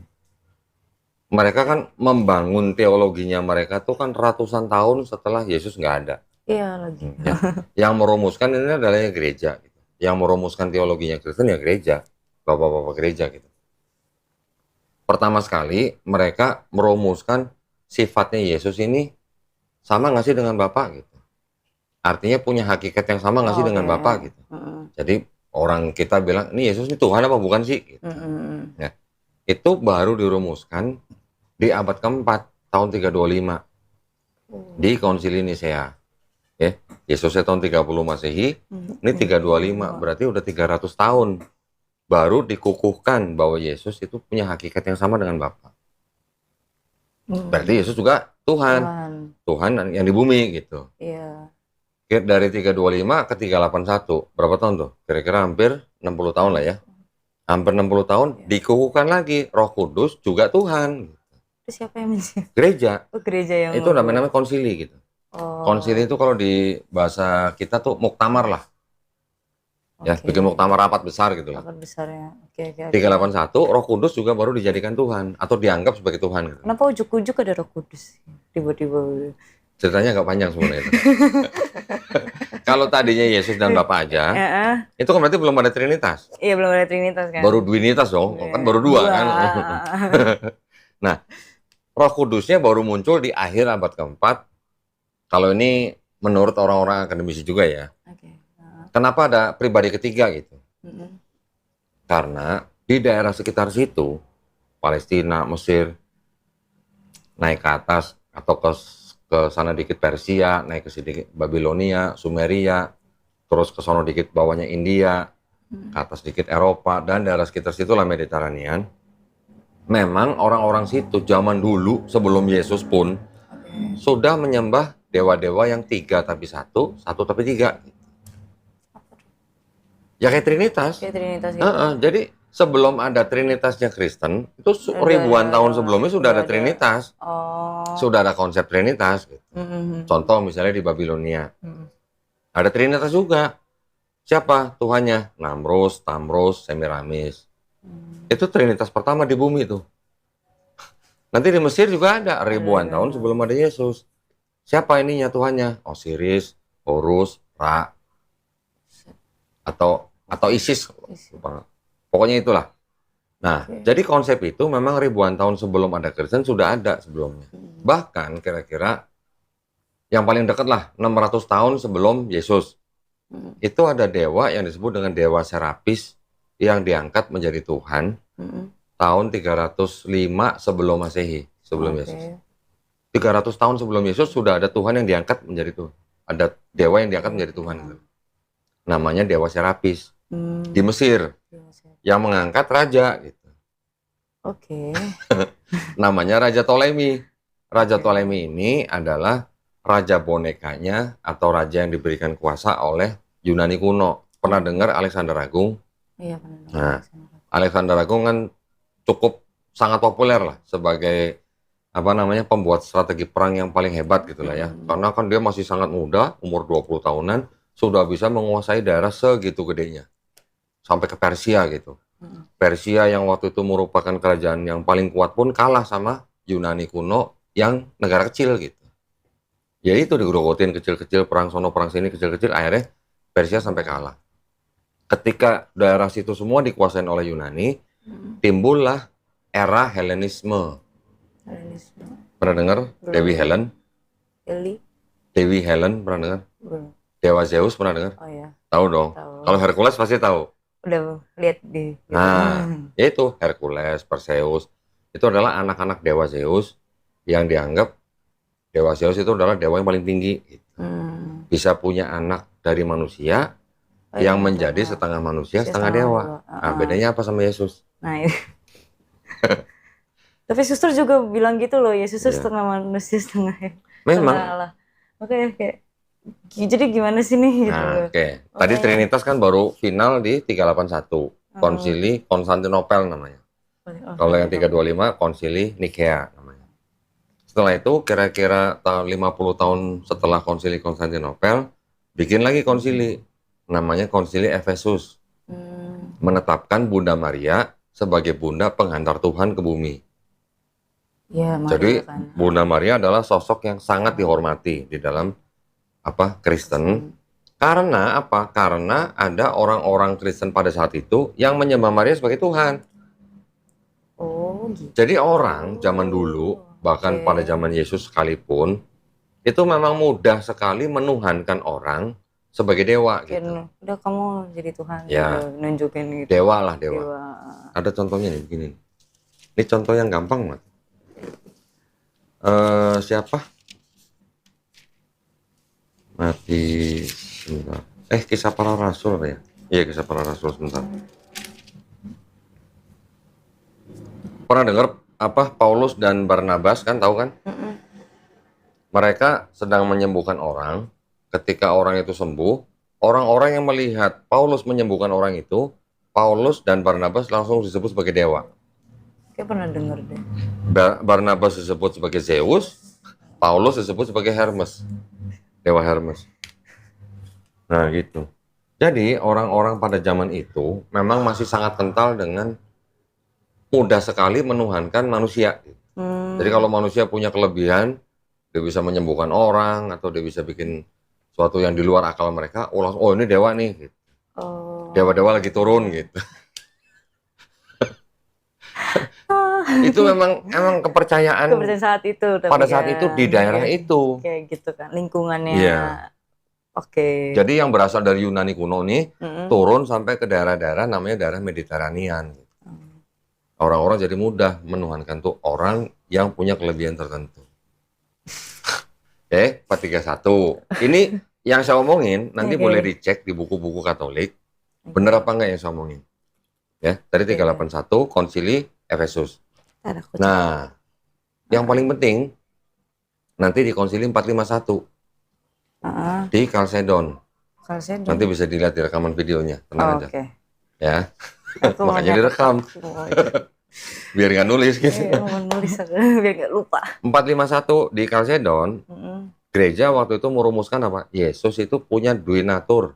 mereka kan membangun teologinya mereka tuh kan ratusan tahun setelah Yesus nggak ada. Iya lagi. Yang merumuskan ini adalah gereja. Gitu. Yang merumuskan teologinya Kristen ya gereja, bapak-bapak gereja gitu. Pertama sekali mereka merumuskan sifatnya Yesus ini sama nggak sih dengan Bapa gitu. Artinya punya hakikat yang sama nggak sih dengan Bapa gitu. Jadi orang kita bilang, ini Yesus ini Tuhan apa bukan sih? Gitu. Ya, itu baru dirumuskan di abad keempat, tahun 325. Di Konsili Nisea. Ya, Yesusnya tahun 30 Masehi, ini 325, berarti udah 300 tahun. Baru dikukuhkan bahwa Yesus itu punya hakikat yang sama dengan Bapa. Berarti Yesus juga Tuhan. Tuhan yang di bumi gitu. Iya. Dari 325 ke 381, berapa tahun tuh? Kira-kira hampir 60 tahun lah ya. Hampir 60 tahun, dikukuhkan lagi. Roh Kudus juga Tuhan. Itu siapa yang menyebut? Gereja. Oh, gereja yang itu namanya konsili gitu. Konsili itu kalau di bahasa kita tuh muktamar lah. Ya, bikin muktamar rapat besar gitu lah. Rapat besar ya. 381, Roh Kudus juga baru dijadikan Tuhan. Atau dianggap sebagai Tuhan. Gitu. Kenapa ujuk-ujuk ada Roh Kudus? Tiba-tiba. Ceritanya agak panjang sebenarnya itu. Kalau tadinya Yesus dan Bapa aja, itu kan berarti belum ada Trinitas. Iya, belum ada Trinitas kan. Baru Duinitas dong, kan baru dua kan. Nah, Roh Kudusnya baru muncul di akhir abad keempat. Kalau ini menurut orang-orang akademisi juga ya. Kenapa ada pribadi ketiga gitu? Karena di daerah sekitar situ, Palestina, Mesir, naik ke atas atau ke sana dikit Persia, naik ke sedikit Babilonia, Sumeria, terus ke sono dikit bawahnya India, ke atas dikit Eropa, dan daerah sekitar situlah Mediterranean. Memang orang-orang situ zaman dulu sebelum Yesus pun sudah menyembah dewa-dewa yang 3 tapi 1 tapi 3. Ya kayak Trinitas. Kayak Trinitas gitu. Jadi sebelum ada Trinitasnya Kristen, itu ribuan tahun sebelumnya sudah ada Trinitas. Sudah ada konsep Trinitas. Gitu. Contoh misalnya di Babilonia. Ada Trinitas juga. Siapa Tuhannya? Namrus, Tamrus, Semiramis. Itu Trinitas pertama di bumi tuh. Nanti di Mesir juga ada ribuan tahun sebelum ada Yesus. Siapa ininya Tuhannya? Osiris, Horus, Ra. Atau Isis. Pokoknya itulah. Nah, jadi konsep itu memang ribuan tahun sebelum ada Kristen sudah ada sebelumnya. Bahkan kira-kira yang paling dekat lah 600 tahun sebelum Yesus. Itu ada dewa yang disebut dengan dewa Serapis yang diangkat menjadi Tuhan tahun 305 sebelum Masehi, sebelum Yesus. 300 tahun sebelum Yesus sudah ada Tuhan yang diangkat menjadi Tuhan. Ada dewa yang diangkat menjadi Tuhan. Namanya dewa Serapis. Di Mesir. Yang mengangkat raja gitu. Namanya Raja Ptolemy. Raja Ptolemy ini adalah raja bonekanya atau raja yang diberikan kuasa oleh Yunani kuno. Pernah dengar Alexander Agung? Iya, pernah. Nah, Alexander Agung kan cukup sangat populer lah sebagai pembuat strategi perang yang paling hebat gitu lah ya. Karena kan dia masih sangat muda, umur 20 tahunan, sudah bisa menguasai daerah segitu gedenya. Sampai ke Persia gitu. Persia yang waktu itu merupakan kerajaan yang paling kuat pun kalah sama Yunani kuno yang negara kecil gitu. Ya itu digerogotin kecil-kecil, perang sono perang sini kecil-kecil, akhirnya Persia sampai kalah. Ketika daerah situ semua dikuasain oleh Yunani, timbullah era Helenisme. Helenisme. Pernah dengar? Belum. Dewi Helen? Eli? Dewi Helen pernah dengar? Belum. Dewa Zeus pernah dengar? Oh ya. Tahu dong. Tahu. Kalau Hercules pasti tahu. Udah lihat di. Nah, itu Hercules, Perseus. Itu adalah anak-anak Dewa Zeus yang dianggap Dewa Zeus itu adalah dewa yang paling tinggi. Bisa punya anak dari manusia yang menjadi setengah manusia, setengah dewa. Nah, bedanya apa sama Yesus? Nah, itu. Tapi suster juga bilang gitu loh, Yesus setengah manusia, setengah Memang. Allah. Oke, kayak jadi gimana sih nih gitu. Nah, oke. Tadi Trinitas kan baru final di 381. Konsili Konstantinopel namanya. Kalau yang 325 Konsili Nikea namanya. Setelah itu kira-kira 50 tahun setelah Konsili Konstantinopel bikin lagi konsili namanya Konsili Efesus. Menetapkan Bunda Maria sebagai bunda penghantar Tuhan ke bumi. Ya, Jadi kan. Bunda Maria adalah sosok yang sangat dihormati di dalam Kristen. Karena apa? Karena ada orang-orang Kristen pada saat itu yang menyembah Maria sebagai Tuhan. Oh, gitu. Jadi orang zaman dulu, bahkan pada zaman Yesus sekalipun, itu memang mudah sekali menuhankan orang sebagai dewa gitu. Udah kamu jadi Tuhan, ya, nunjukin gitu. Dewa lah, dewa. Ada contohnya nih begini. Ini contoh yang gampang, Mat. Siapa? Mati sebentar. Kisah para rasul apa ya? Iya, kisah para rasul sebentar. Pernah dengar apa Paulus dan Barnabas kan, tahu kan? Mereka sedang menyembuhkan orang. Ketika orang itu sembuh, orang-orang yang melihat Paulus menyembuhkan orang itu, Paulus dan Barnabas langsung disebut sebagai dewa. Kayak pernah dengar deh. Barnabas disebut sebagai Zeus, Paulus disebut sebagai Hermes, dewa Hermes. Nah gitu. Jadi orang-orang pada zaman itu memang masih sangat kental dengan mudah sekali menuhankan manusia. Jadi kalau manusia punya kelebihan, dia bisa menyembuhkan orang atau dia bisa bikin sesuatu yang di luar akal mereka. Oh ini dewa nih. Gitu. Dewa-dewa lagi turun gitu. Itu memang kepercayaan saat itu. Pada saat itu di daerah itu. Kayak gitu kan, lingkungannya. Iya. Oke. Jadi yang berasal dari Yunani kuno nih turun sampai ke daerah-daerah namanya daerah Mediteranian. Orang-orang jadi mudah menuhankan tuh orang yang punya kelebihan tertentu. 431. Ini yang saya omongin nanti boleh dicek di buku-buku Katolik. Bener apa enggak yang saya omongin? Ya, tadi 381 Konsili Efesus. Nah, yang paling penting nanti di Konsili 451 di Kalsedon. Nanti bisa dilihat di rekaman videonya, tenang aja. Ya, makanya direkam. Biar nggak nulis gitu. Biar nggak lupa. 451 di Kalsedon, gereja waktu itu merumuskan apa? Yesus itu punya duinatur.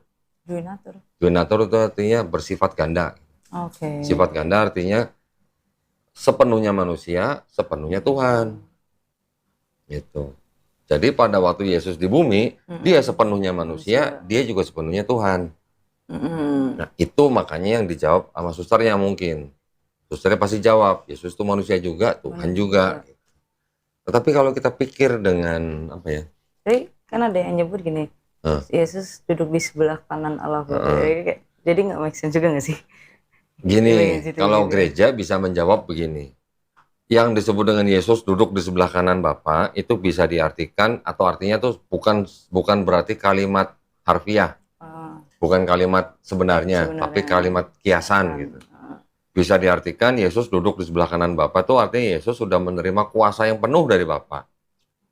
Duinatur itu artinya bersifat ganda. Sifat ganda artinya sepenuhnya manusia, sepenuhnya Tuhan. Gitu. Jadi pada waktu Yesus di bumi, dia sepenuhnya manusia, dia juga sepenuhnya Tuhan. Nah, itu makanya yang dijawab sama susternya mungkin. Susternya pasti jawab, Yesus itu manusia juga, Tuhan juga. Tetapi kalau kita pikir dengan apa ya? Kan ada yang nyebut gini, Yesus duduk di sebelah kanan Allah. Jadi nggak make sense juga nggak sih? Gini, kalau gereja bisa menjawab begini. Yang disebut dengan Yesus duduk di sebelah kanan Bapa itu bisa diartikan atau artinya tuh bukan berarti kalimat harfiah. Bukan kalimat sebenarnya, tapi kalimat kiasan gitu. Bisa diartikan Yesus duduk di sebelah kanan Bapa tuh artinya Yesus sudah menerima kuasa yang penuh dari Bapa.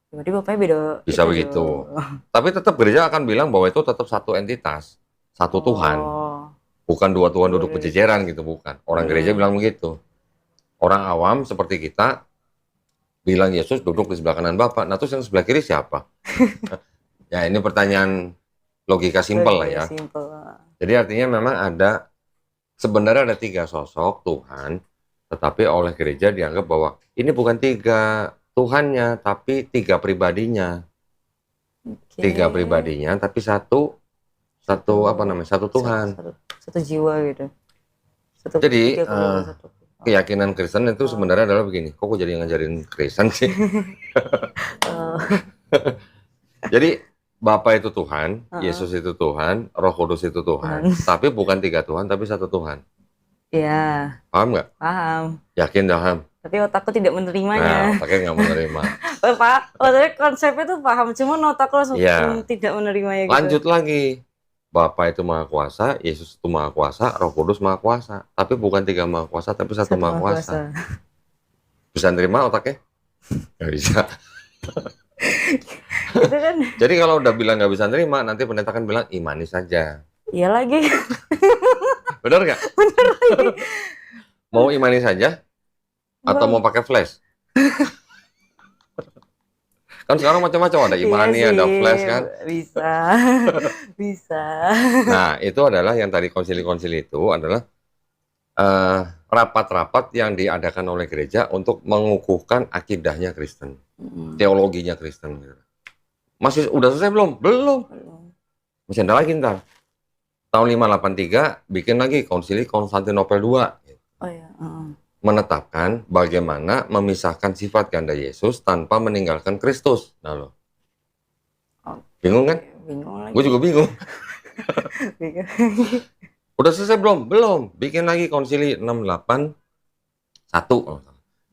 Berarti Bapaknya beda. Bisa begitu. Tapi tetap gereja akan bilang bahwa itu tetap satu entitas, satu Tuhan. Bukan dua Tuhan duduk berjejeran gitu, bukan. Orang gereja bilang begitu. Orang awam seperti kita bilang Yesus duduk di sebelah kanan Bapa. Nah terus yang sebelah kiri siapa? Ya ini pertanyaan logika simpel lah ya. Jadi artinya memang sebenarnya ada 3 sosok Tuhan, tetapi oleh gereja dianggap bahwa ini bukan 3 Tuhannya, tapi 3 pribadinya. 3 pribadinya, tapi satu Tuhan. Satu jiwa gitu. Jadi keyakinan Kristen itu sebenarnya adalah begini. Kok jadi ngajarin Kristen sih? Jadi Bapa itu Tuhan, Yesus itu Tuhan, Roh Kudus itu Tuhan. Tapi bukan 3 Tuhan, tapi 1 Tuhan. Iya. Paham nggak? Paham. Yakin paham? Tapi otakku tidak menerimanya. Nah, otaknya nggak menerima. Pak, maksudnya konsepnya tuh paham, cuma otakku langsung tidak menerimanya gitu. Lanjut lagi. Bapa itu Maha Kuasa, Yesus itu Maha Kuasa, Roh Kudus Maha Kuasa. Tapi bukan 3 Maha Kuasa, tapi 1 Maha Kuasa. Bisa nerima otaknya? Nggak bisa. Gitu kan. Jadi kalau udah bilang nggak bisa nerima, nanti pendeta kan bilang imani saja. Iya lagi. Benar nggak? Benar lagi. Mau imani saja? Atau mau pakai flash? Kan sekarang macam-macam, ada imani, iya sih, ada flash kan? Bisa. Bisa. Nah, itu adalah yang tadi konsili-konsili itu adalah rapat-rapat yang diadakan oleh gereja untuk mengukuhkan akidahnya Kristen, teologinya Kristen. Masih udah selesai belum? Belum. Masih ada lagi ntar. Tahun 583 bikin lagi konsili Konstantinopel II. Oh iya. Menetapkan bagaimana memisahkan sifat ganda Yesus tanpa meninggalkan Kristus. Nah lo. Bingung kan? Bingung lagi. Gue juga bingung. Bingung. Udah selesai belum? Belum. Bikin lagi konsili 681.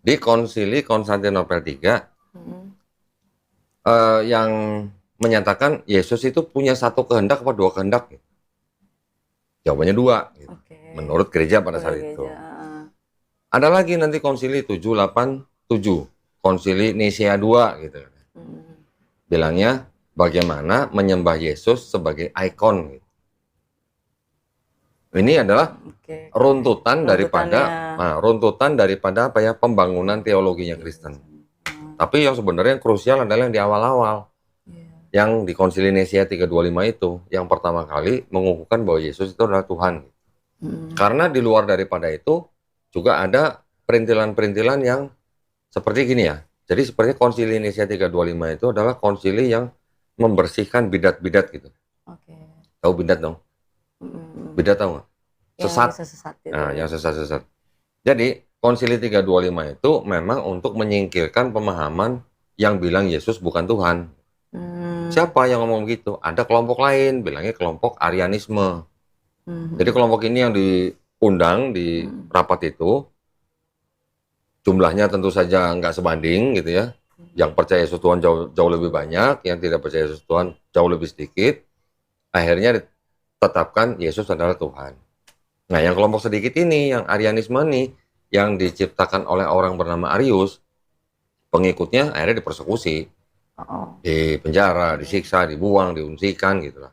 Di konsili Konstantinopel III yang menyatakan Yesus itu punya 1 kehendak apa 2 kehendak? Jawabannya 2. Gitu. Menurut gereja pada saat itu. Ada lagi nanti konsili 787. Konsili Nisea II gitu. Bilangnya bagaimana menyembah Yesus sebagai ikon gitu. Ini adalah runtutan daripada apa ya, pembangunan teologinya Kristen. Tapi yang sebenarnya yang krusial adalah yang di awal-awal. Yang di Konsili Nisea 325 itu, yang pertama kali mengukuhkan bahwa Yesus itu adalah Tuhan. Karena di luar daripada itu juga ada perintilan-perintilan yang seperti gini ya. Jadi seperti Konsili Nisea 325 itu adalah konsili yang membersihkan bidat-bidat gitu. Tahu bidat dong? Bidat tahu nggak? Sesat. Nah, yang sesat-sesat. Jadi Konsili 325 itu memang untuk menyingkirkan pemahaman yang bilang Yesus bukan Tuhan. Siapa yang ngomong gitu? Ada kelompok lain, bilangnya kelompok Arianisme. Jadi kelompok ini yang diundang di rapat itu, jumlahnya tentu saja nggak sebanding gitu ya. Yang percaya Yesus Tuhan jauh lebih banyak, yang tidak percaya Yesus Tuhan jauh lebih sedikit. Akhirnya ditetapkan Yesus adalah Tuhan. Nah, yang kelompok sedikit ini, yang Arianisme ini, yang diciptakan oleh orang bernama Arius, pengikutnya akhirnya dipersekusi, di penjara, disiksa, dibuang, diungsikan gitulah.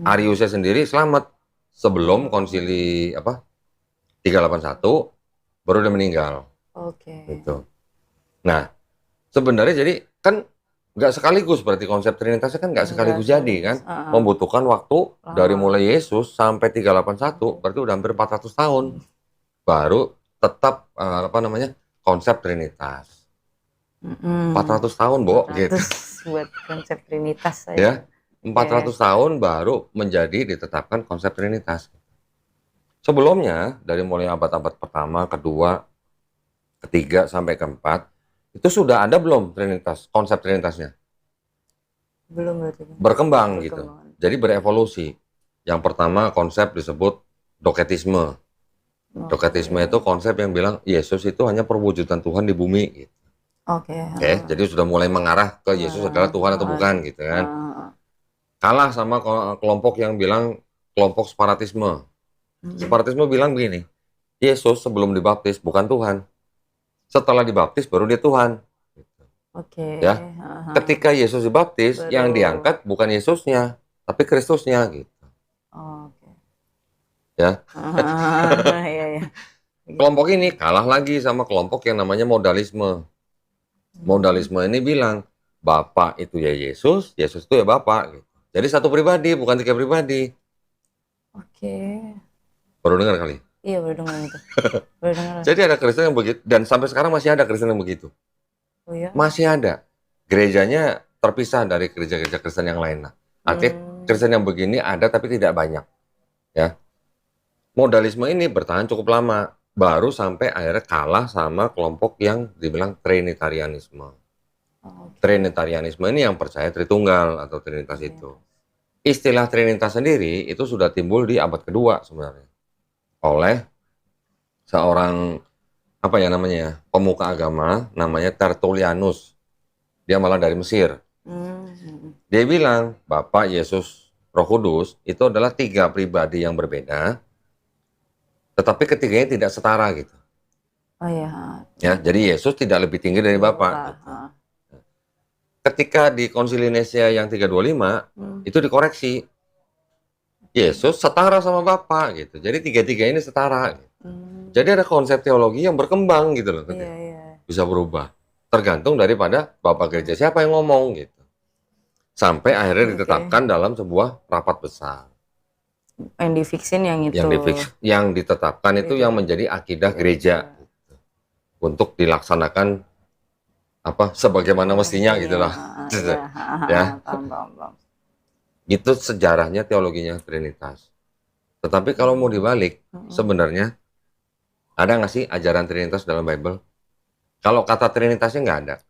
Ariusnya sendiri selamat sebelum konsili 381 baru dia meninggal. Gitu. Nah, sebenarnya jadi kan nggak sekaligus, berarti konsep Trinitasnya kan nggak sekaligus jadi kan, membutuhkan waktu dari mulai Yesus sampai 381, berarti udah hampir 400 tahun baru tetap konsep Trinitas. 400 tahun, Bo, gitu. Buat konsep Trinitas saya. Ya, 400 tahun baru menjadi ditetapkan konsep Trinitas. Sebelumnya, dari mulai abad-abad pertama, kedua, ketiga, sampai keempat, itu sudah ada belum Trinitas, konsep Trinitasnya? Belum berarti. Berkembang gitu. Jadi berevolusi. Yang pertama konsep disebut doketisme. Doketisme itu konsep yang bilang Yesus itu hanya perwujudan Tuhan di bumi gitu. Jadi sudah mulai mengarah ke Yesus adalah Tuhan atau bukan gitu kan. Kalah sama kelompok yang bilang kelompok separatisme. Separatisme bilang begini, Yesus sebelum dibaptis bukan Tuhan. Setelah dibaptis baru dia Tuhan. Ya. Ketika Yesus dibaptis, yang diangkat bukan Yesusnya, tapi Kristusnya gitu. Ya. Kelompok ini kalah lagi sama kelompok yang namanya modalisme. Modalisme ini bilang Bapa itu ya Yesus, Yesus itu ya Bapa. Gitu. Jadi satu pribadi, bukan 3 pribadi. Baru dengar kali? Iya, baru dengar itu. Baru dengar. Jadi ada Kristen yang begitu, dan sampai sekarang masih ada Kristen yang begitu. Oh ya? Masih ada. Gerejanya terpisah dari gereja-gereja Kristen yang lain. Artinya Kristen yang begini ada tapi tidak banyak. Ya. Modalisme ini bertahan cukup lama. baru sampai akhirnya kalah sama kelompok yang dibilang Trinitarianisme. Trinitarianisme ini yang percaya Tritunggal atau Trinitas itu. Istilah Trinitas sendiri itu sudah timbul di abad kedua sebenarnya oleh seorang apa ya namanya pemuka agama namanya Tertullianus. Dia malah dari Mesir. Dia bilang Bapa, Yesus, Roh Kudus itu adalah 3 pribadi yang berbeda, tetapi ketiganya tidak setara gitu. Oh ya. Ya, jadi Yesus tidak lebih tinggi dari Bapa. Gitu. Ketika di Konsili Nicea yang 325 itu dikoreksi. Yesus setara sama Bapa gitu. Jadi 3-3 ini setara. Gitu. Jadi ada konsep teologi yang berkembang gitu loh. Bisa berubah. Tergantung daripada Bapak Gereja siapa yang ngomong gitu. Sampai akhirnya ditetapkan dalam sebuah rapat besar. Yang difiksin yang itu. Yang ditetapkan itu yang menjadi akidah gereja. Gitu. Untuk dilaksanakan apa sebagaimana mestinya gitulah. Ya. Paham. Itu sejarahnya teologinya Trinitas. Tetapi kalau mau dibalik, sebenarnya ada nggak sih ajaran Trinitas dalam Bible? Kalau kata Trinitasnya nggak ada,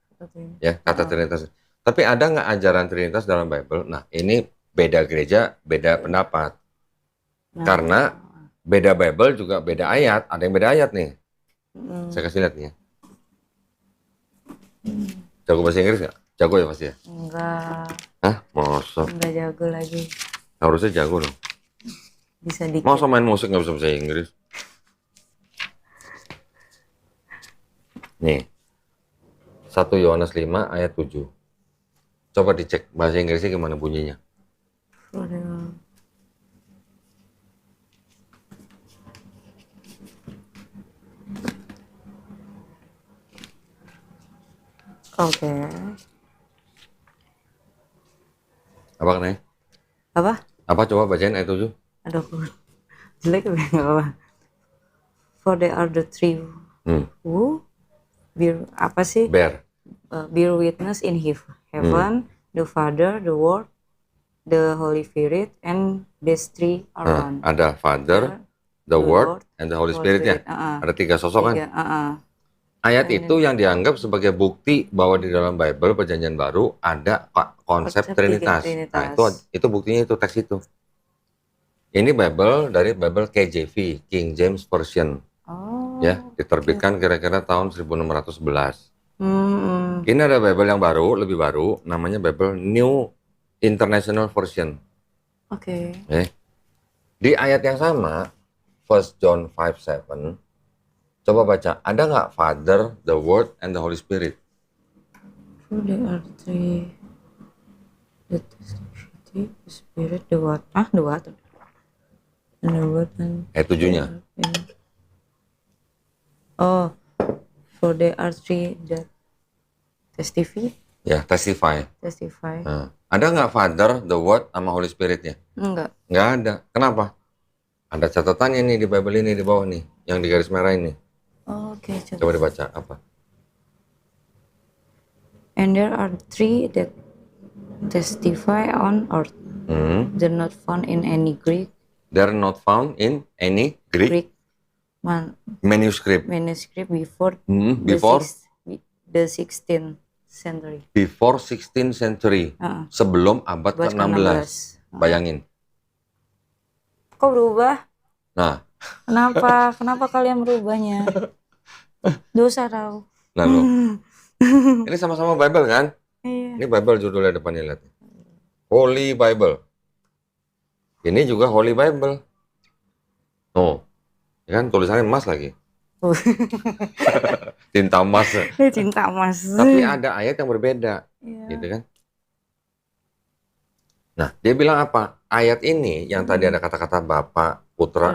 ya kata Trinitas. Tapi ada nggak ajaran Trinitas dalam Bible? Nah ini beda gereja, beda pendapat. Karena beda Bible juga beda ayat. Ada yang beda ayat nih. Saya kasih lihat nih ya. Jago bahasa Inggris nggak? Jago ya pasti ya? Enggak. Hah? Masa? Enggak jago lagi. Harusnya jago dong. Bisa dikit. Masa main musik nggak bisa bahasa Inggris? Nih. 1 Yohanes 5 ayat 7. Coba dicek bahasa Inggrisnya gimana bunyinya. Oke. Apa nih? Apa coba bacain ayat 7? Aduh, jelek nggak apa-apa. For they are the three who bear witness in heaven, the Father, the Word, the Holy Spirit, and these three are one. Ada Father, the Word, and the Holy Spirit ya. Ada 3 sosok kan? Ayat itu yang dianggap sebagai bukti bahwa di dalam Bible Perjanjian Baru ada konsep Trinitas. Nah, itu buktinya itu teks itu. Ini Bible dari Bible KJV, King James Version. Ya, diterbitkan kira-kira tahun 1611. Ini ada Bible yang baru, lebih baru, namanya Bible New International Version. Di ayat yang sama, 1 John 5:7, coba baca, ada nggak Father, the Word, and the Holy Spirit? For they are three, the Spirit, the Word, the Word, and the Word, and ayat 7-nya. For they are three that testify. Ya, testify. Nah, ada nggak Father, the Word, sama Holy Spirit-nya? Enggak. Nggak ada. Kenapa? Ada catatannya nih di Bible ini di bawah nih, yang di garis merah ini. Coba dibaca apa? And there are three that testify on earth. They're not found in any Greek. They're not found in any Greek manuscript before the 16th century. Before 16th century. Sebelum abad ke-16. Bayangin. Kok berubah? Nah. Kenapa kalian merubahnya? Dosa tahu. Nah lo. Ini sama-sama Bible kan? Iya. Ini Bible judulnya depannya lihat. Holy Bible. Ini juga Holy Bible. Ya kan tulisannya emas lagi. Tinta emas. Cinta emas. Tapi ada ayat yang berbeda. Gitu kan? Nah, dia bilang apa? Ayat ini yang tadi ada kata-kata Bapa, Putra,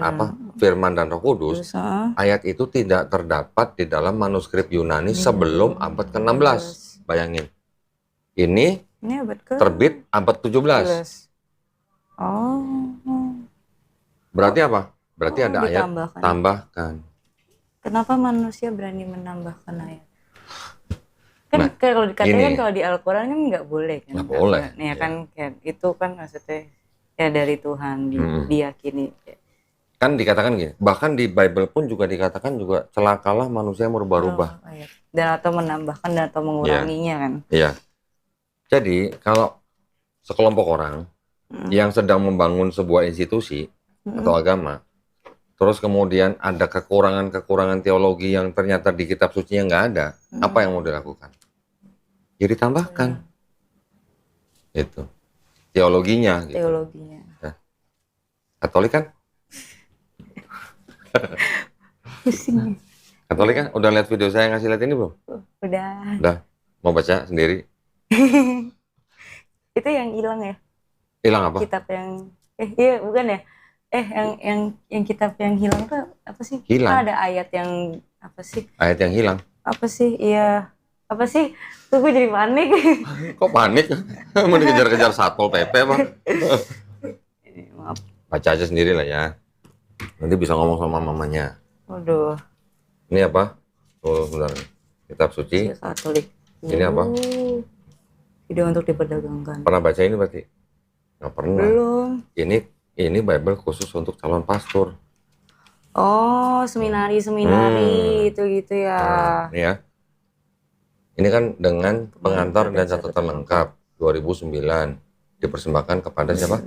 Firman dan Roh Kudus. Ayat itu tidak terdapat di dalam manuskrip Yunani sebelum abad ke-16. Bayangin. Ini terbit abad 17. Berarti apa? Berarti ada ayat tambahkan. Kenapa manusia berani menambahkan ayat? Kan kalau dikatakan kalau di Al-Quran kan nggak boleh kan? Nggak boleh. Ya kan kayak itu kan maksudnya ya dari Tuhan diyakini. Kan dikatakan gini, bahkan di Bible pun juga dikatakan juga celakalah manusia yang berubah-ubah. Dan atau menambahkan dan atau menguranginya kan. Iya. Jadi kalau sekelompok orang yang sedang membangun sebuah institusi atau agama, terus kemudian ada kekurangan-kekurangan teologi yang ternyata di kitab suci yang nggak ada, apa yang mau dilakukan? Ya ditambahkan. Itu. Teologinya. Gitu. Teologinya. Ya. Katolik kan? Pusing. Katolik kan? Udah lihat video saya ngasih lihat ini belum? Udah. Udah. Mau baca sendiri? Itu yang hilang ya? Hilang apa? Kitab yang iya bukan ya? Yang kitab yang hilang tuh apa sih? Hilang. Ada ayat yang apa sih? Ayat yang hilang. Apa sih? Iya. Apa sih? Tuh gue jadi panik. Kok panik? Mau dikejar-kejar Satpol PP apa? Maaf. Baca aja sendiri lah ya. Nanti bisa ngomong sama mamanya. Waduh. Ini apa? Oh, benar. Kitab suci. Katolik. Ini apa? Tidak untuk diperdagangkan. Pernah baca ini berarti? Nggak pernah. Belum. Ini Bible khusus untuk calon pastor. Oh, seminari itu gitu ya. Nah, ini ya. Ini kan dengan pengantar dan catatan lengkap 2009 dipersembahkan kepada siapa?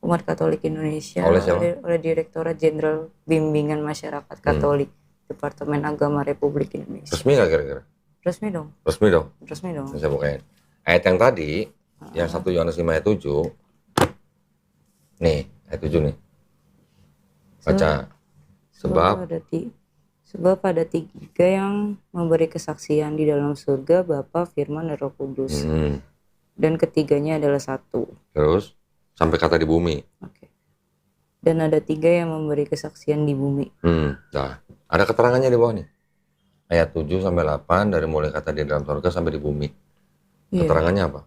Umat Katolik Indonesia Oleh siapa? oleh Direktorat Jenderal Bimbingan Masyarakat Katolik Departemen Agama Republik Indonesia. Resmi nggak kira-kira? Resmi dong. Resmi dong. Resmi dong. Saya bukain. Ayat yang tadi, yang 1 Yohanes 5 ayat 7. Nih, ayat 7 nih. Baca. Sebab ada 3 yang memberi kesaksian di dalam surga, Bapa, Firman, dan Roh Kudus. Dan ketiganya adalah 1. Terus sampai kata di bumi. Oke. Dan ada 3 yang memberi kesaksian di bumi. Nah, ada keterangannya di bawah nih. Ayat 7 sampai 8 dari mulai kata di dalam surga sampai di bumi. Keterangannya apa?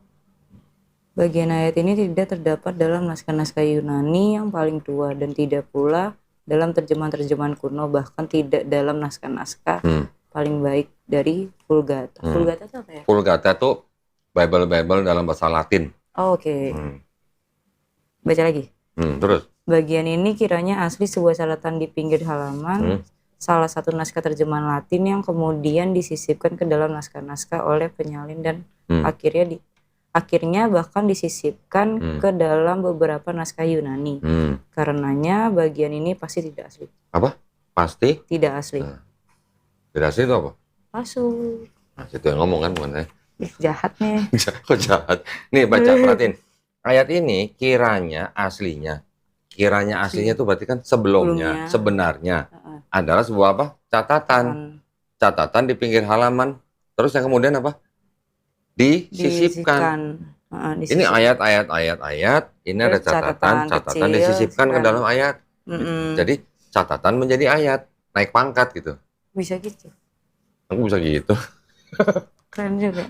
Bagian ayat ini tidak terdapat dalam naskah-naskah Yunani yang paling tua dan tidak pula dalam terjemahan-terjemahan kuno, bahkan tidak dalam naskah-naskah paling baik dari Vulgata. Vulgata itu apa ya? Vulgata itu Bible dalam bahasa Latin. Oh, oke. Baca lagi. Terus? Bagian ini kiranya asli sebuah catatan di pinggir halaman, salah satu naskah terjemahan Latin yang kemudian disisipkan ke dalam naskah-naskah oleh penyalin dan akhirnya bahkan disisipkan ke dalam beberapa naskah Yunani. Karenanya bagian ini pasti tidak asli. Apa? Pasti? Tidak asli. Tidak asli itu apa? Palsu. Nah, itu yang ngomong kan bukan saya. Jahat nih. Kok jahat? Nih baca, perhatiin. Ayat ini kiranya aslinya itu berarti kan sebelumnya. Sebenarnya adalah sebuah apa? Catatan di pinggir halaman. Terus yang kemudian apa? Disisipkan. Ini ayat. Ini ada catatan disisipkan ke dalam ayat. Jadi catatan menjadi ayat, naik pangkat gitu. Bisa gitu. Aku bisa gitu. Keren juga.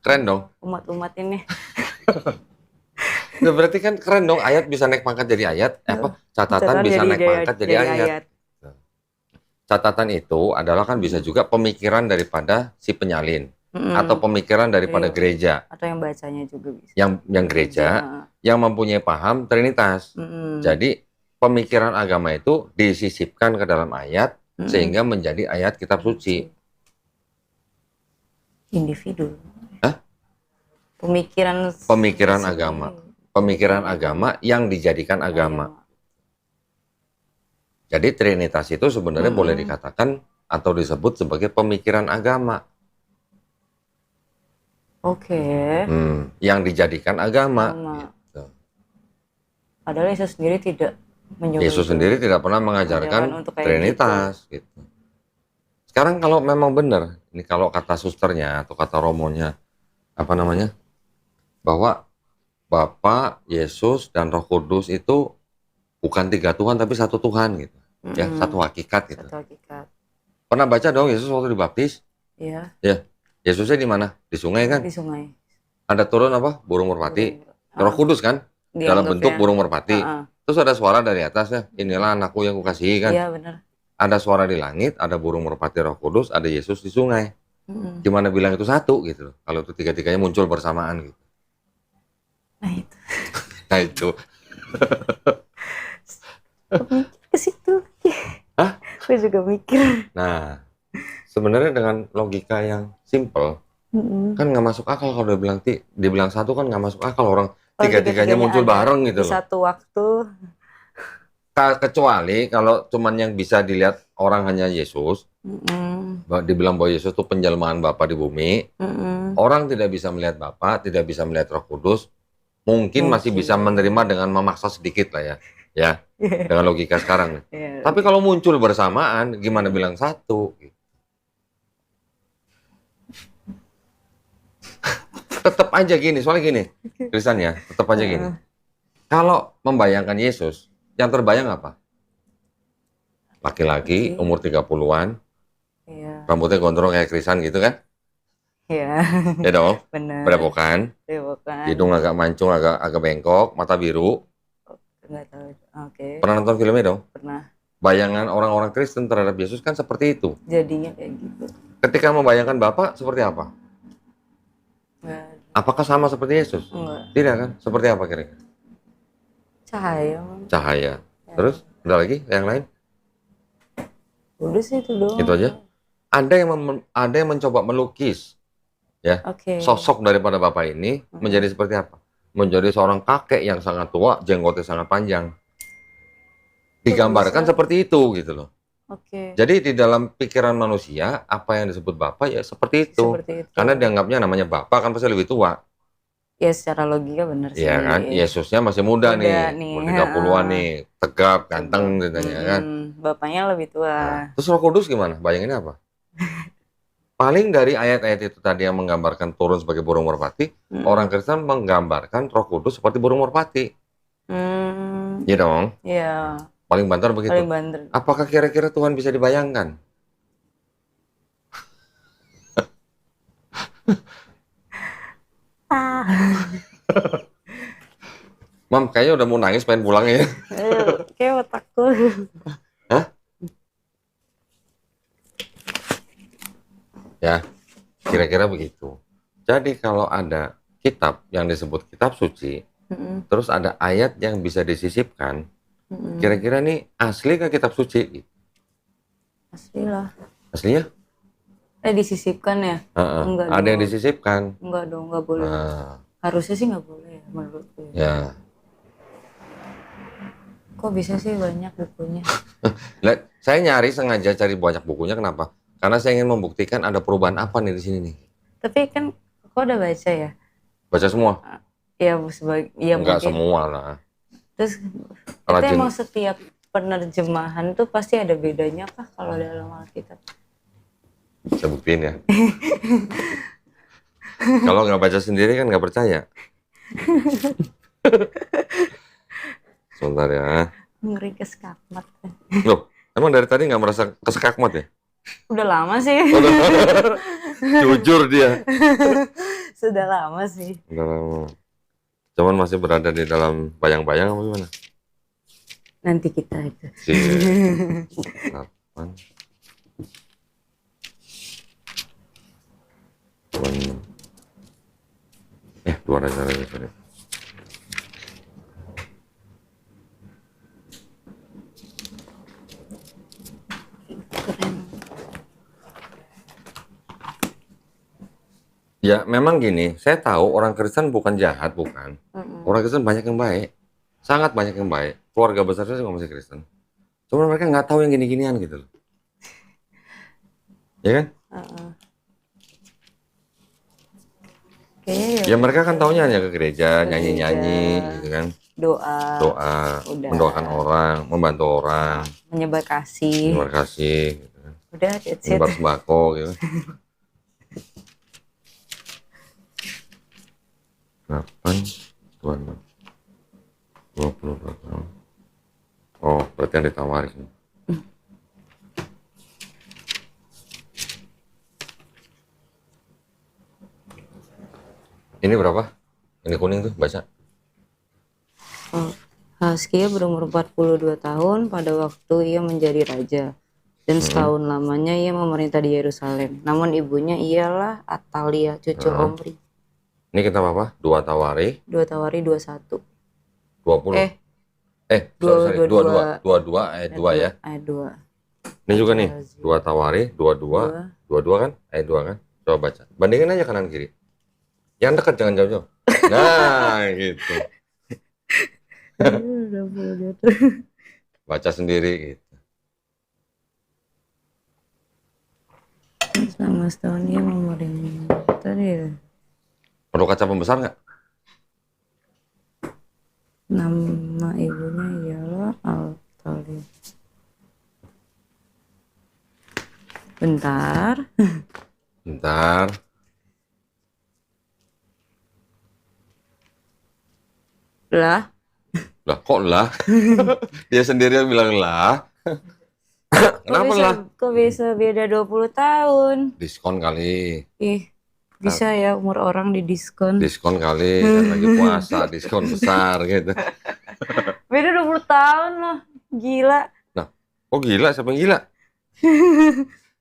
Keren dong. Umat-umat ini. Nah, berarti kan keren dong, ayat bisa naik pangkat jadi ayat, catatan bisa naik pangkat jadi ayat. Catatan itu adalah kan bisa juga pemikiran daripada si penyalin atau pemikiran daripada gereja. Atau yang bacanya juga bisa. Yang gereja yang mempunyai paham Trinitas. Jadi pemikiran agama itu disisipkan ke dalam ayat sehingga menjadi ayat kitab suci. Individu. Pemikiran agama yang dijadikan agama. Jadi Trinitas itu sebenarnya boleh dikatakan atau disebut sebagai pemikiran agama. Oke. Yang dijadikan agama. Gitu. Padahal Yesus sendiri tidak menyuruh. Yesus sendiri tidak pernah mengajarkan Trinitas. Gitu. Sekarang kalau memang benar, ini kalau kata susternya atau kata romonya, apa namanya, bahwa Bapa, Yesus, dan Roh Kudus itu bukan 3 Tuhan tapi 1 Tuhan gitu. Ya, 1 hakikat gitu. 1 hakikat. Pernah baca dong Yesus waktu dibaptis? Iya. Ya. Yesusnya di mana? Di sungai kan? Di sungai. Ada turun apa? Burung merpati. Roh Kudus kan? Dalam bentuk burung merpati. Terus ada suara dari atasnya, inilah anakku yang kukasihi kan? Iya, benar. Ada suara di langit, ada burung merpati, Roh Kudus, ada Yesus di sungai. Gimana bilang itu 1 gitu loh. Kalau itu 3-3-nya muncul bersamaan gitu. Nah itu. Nah itu. ke situ. Hah? Gue juga mikir. Nah, sebenarnya dengan logika yang simple, kan nggak masuk akal kalau dibilang satu kan nggak masuk akal orang tiga-tiganya muncul bareng gitu di loh. satu waktu. Kecuali kalau cuman yang bisa dilihat orang hanya Yesus, dibilang bahwa Yesus itu penjelmaan Bapa di bumi, orang tidak bisa melihat Bapa, tidak bisa melihat Roh Kudus, mungkin masih bisa menerima dengan memaksa sedikit lah ya, dengan logika sekarang. Tapi kalau muncul bersamaan, gimana bilang satu? Tetap aja gini, soalnya gini, Kristen ya, tetap aja gini. Kalau membayangkan Yesus, yang terbayang apa? Laki-laki, umur 30-an, rambutnya gondrong kayak Kristen gitu kan? Iya. Ya dong? Bener. Berewokan, hidung agak mancung, agak bengkok, mata biru. Nggak tahu. Oke. Pernah nonton filmnya dong? Pernah. Bayangan orang-orang Kristen terhadap Yesus kan seperti itu. Jadinya kayak gitu. Ketika membayangkan Bapa, seperti apa? Nggak. Apakah sama seperti Yesus? Enggak. Tidak kan? Seperti apa kira-kira? Cahaya. Cahaya. Terus, ada lagi yang lain? Udah sih itu doang. Itu aja. Ada yang mencoba melukis ya sosok daripada Bapak ini menjadi seperti apa? Menjadi seorang kakek yang sangat tua, jenggotnya sangat panjang. Digambarkan seperti itu gitu loh. Jadi di dalam pikiran manusia apa yang disebut Bapak ya seperti itu. Karena dianggapnya namanya Bapak kan pasti lebih tua. Ya secara logika benar sih. Iya kan? Yesusnya masih muda nih. Umur 30-an nih, tegap, ganteng katanya kan. Bapaknya lebih tua. Nah, terus Roh Kudus gimana? Bayangin apa? Paling dari ayat-ayat itu tadi yang menggambarkan turun sebagai burung merpati, orang Kristen menggambarkan Roh Kudus seperti burung merpati. Iya dong? Iya. Paling banter begitu. Paling banter. Apakah kira-kira Tuhan bisa dibayangkan? Mam, kayaknya udah mau nangis pengen pulang ya. Kayak otakku. Hah? Ya, kira-kira begitu. Jadi kalau ada kitab yang disebut kitab suci, terus ada ayat yang bisa disisipkan, kira-kira nih asli kah kitab suci? Asli lah. Aslinya? Disisipkan ya? Enggak ada dong. Yang disisipkan? Enggak dong, enggak boleh. Harusnya sih enggak boleh ya, menurutku. Ya. Kok bisa sih banyak bukunya? Saya nyari sengaja cari banyak bukunya, kenapa? Karena saya ingin membuktikan ada perubahan apa nih di sini nih. Tapi kan kok udah baca ya? Baca semua? Ya, enggak mungkin. Semua lah. Terus itu emang setiap penerjemahan tuh pasti ada bedanya kah kalau dalam Alkitab? Saya buktiin ya. Kalau nggak baca sendiri kan nggak percaya. Sebentar ya. Ngeri keskakmat. Loh, emang dari tadi nggak merasa keskakmat ya? Udah lama sih. Jujur dia. Sudah lama sih. Udah lama. Cuman masih berada di dalam bayang-bayang apa gimana? Nanti kita itu. Kapan? Dua aja. Ya memang gini, saya tahu orang Kristen bukan jahat, bukan. Orang Kristen banyak yang baik, sangat banyak yang baik. Keluarga besar saya juga masih Kristen. Cuma mereka nggak tahu yang gini-ginian gitu loh. Ya kan? Ya mereka kan taunya hanya ke gereja, nyanyi-nyanyi gitu kan. Doa, mendoakan orang, membantu orang. Menyebar kasih. Gitu kan. Udah, that's it. Menyebar sembako gitu. 8, 22 tahun. Oh, berarti yang ditawarin. Ini berapa? Ini kuning tuh, baca. Hizkia berumur 42 tahun pada waktu ia menjadi raja. Dan setahun lamanya ia memerintah di Yerusalem. Namun ibunya ialah Atalia, cucu Omri. Ini kitab apa? 2 Tawari. 2 Tawari 21. 20. Sorry. 22 ayat 2 ya. Ayat 2. Ini juga nih, 2 Tawari, 22 kan? Ayat 2 kan? Coba baca. Bandingin aja kanan kiri. Yang dekat jangan jauh-jauh. Nah, gitu. Baca sendiri gitu. Selama setahun dia memering tadi. Perlu kaca pembesar nggak? Nama ibunya ialah Altalia. Bentar. Lah, Kok lah? Dia sendiri yang bilang lah. Kenapa lah? Kok bisa beda 20 tahun? Diskon kali. Ih, bisa ya umur orang didiskon. Diskon kali, kan lagi puasa, diskon besar gitu. Beda 20 tahun loh, gila. Nah, kok gila? Siapa yang gila?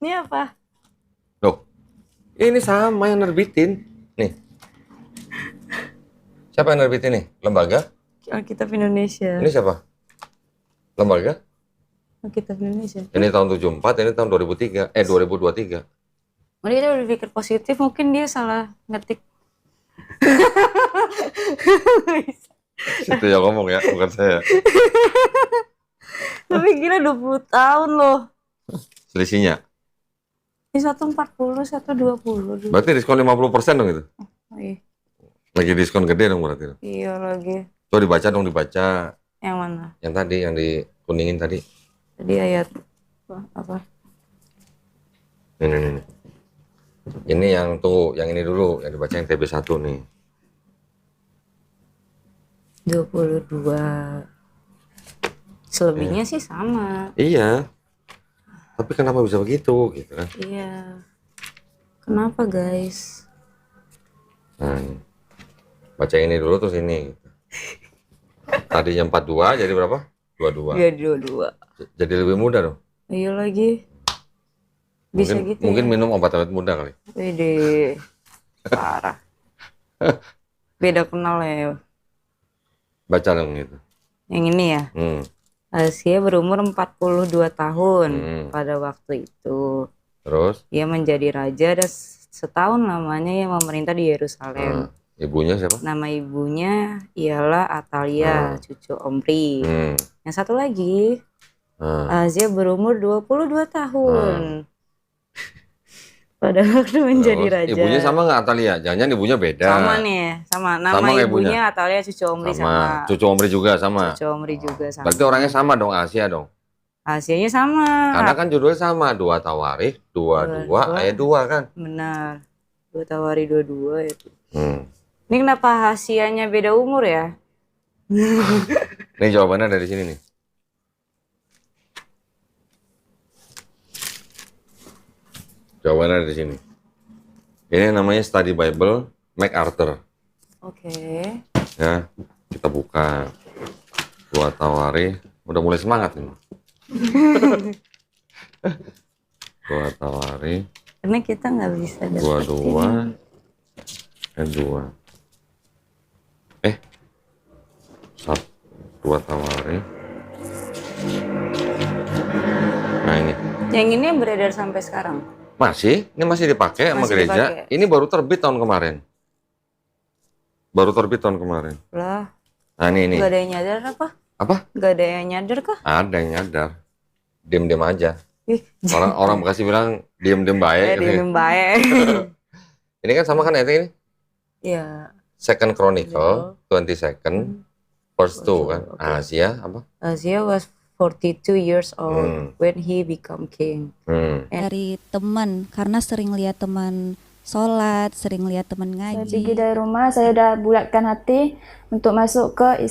Ini apa? Loh, ini sama yang nerbitin. Nih. Siapa yang nerbitin nih? Lembaga? Alkitab Indonesia. Ini siapa? Lembaga? Alkitab Indonesia. Ini tahun 74, ini tahun 2003. 2023. Oh, dia udah berpikir positif, mungkin dia salah ngetik. Itu yang ngomong ya, bukan saya. Tapi gila 20 tahun loh. Selisihnya? Ini 140, 120. Berarti diskon 50% dong itu? Oh, iya. Lagi diskon gede dong berarti. Iya lagi. Coba dibaca dong, dibaca. Yang mana? Yang tadi, yang dikuningin tadi. Tadi ayat apa? Ini. Ini yang tunggu, yang ini dulu, yang dibaca yang TB1 nih. 22. Selebihnya sih sama. Iya. Tapi kenapa bisa begitu gitu kan? Iya. Kenapa guys? Nah, baca ini dulu terus ini. Tadinya 42 jadi berapa? 22. Iya 22. Jadi lebih mudah dong. Iya lagi. Bisa Mungkin, gitu mungkin ya? minum obat-obat muda kali. Wede. Parah. Beda kenal ya. Baca dong gitu. Yang ini ya. Asia berumur 42 tahun pada waktu itu. Terus? Ia menjadi raja dan setahun lamanya ia memerintah di Yerusalem. Ibunya siapa? Nama ibunya ialah Atalia, cucu Omri. Yang satu lagi, Azia berumur 22 tahun. Pada waktu menjadi raja. Ibunya sama nggak Atalia? Jangan-jangan ibunya beda. Sama nih, sama. Nama Sama ibunya Atalia, cucu Omri sama. Cucu Omri juga sama. Cucu Omri juga sama. Berarti orangnya sama dong, Asia dong. Asianya sama. Karena kan judulnya sama, 2 Tawarikh, 22 ayat 2 kan. Benar. 2 Tawari 22 itu. Ini kenapa Asianya beda umur ya? Ini jawabannya dari sini nih. Jawabannya dari sini. Ini namanya Study Bible MacArthur. Oke. Ya, kita buka 2 Tawarikh. Udah mulai semangat nih. 2 Tawarikh. Karena kita nggak bisa dapat 22 ayat 2. 2 Tawarikh. Nah ini. Yang ini yang beredar sampai sekarang. Ini masih dipakai sama gereja. Dipakai. Ini baru terbit tahun kemarin. Lah. Nah ini. Gak ada yang nyadar apa? Apa? Gak ada yang nyadar kah? Ada yang nyadar. Diam-diam aja. Ih, Orang Bekasi bilang diam-diam baik. diam baik. Ini kan sama kan ayat ini? Iya. Second Chronicle 22 verse 2 kan. Asia apa? Azia was 42 years old when he become king. Dari teman, karena sering lihat teman sholat, sering lihat teman Saya ngaji. pergi dari rumah, saya udah bulatkan hati untuk masuk ke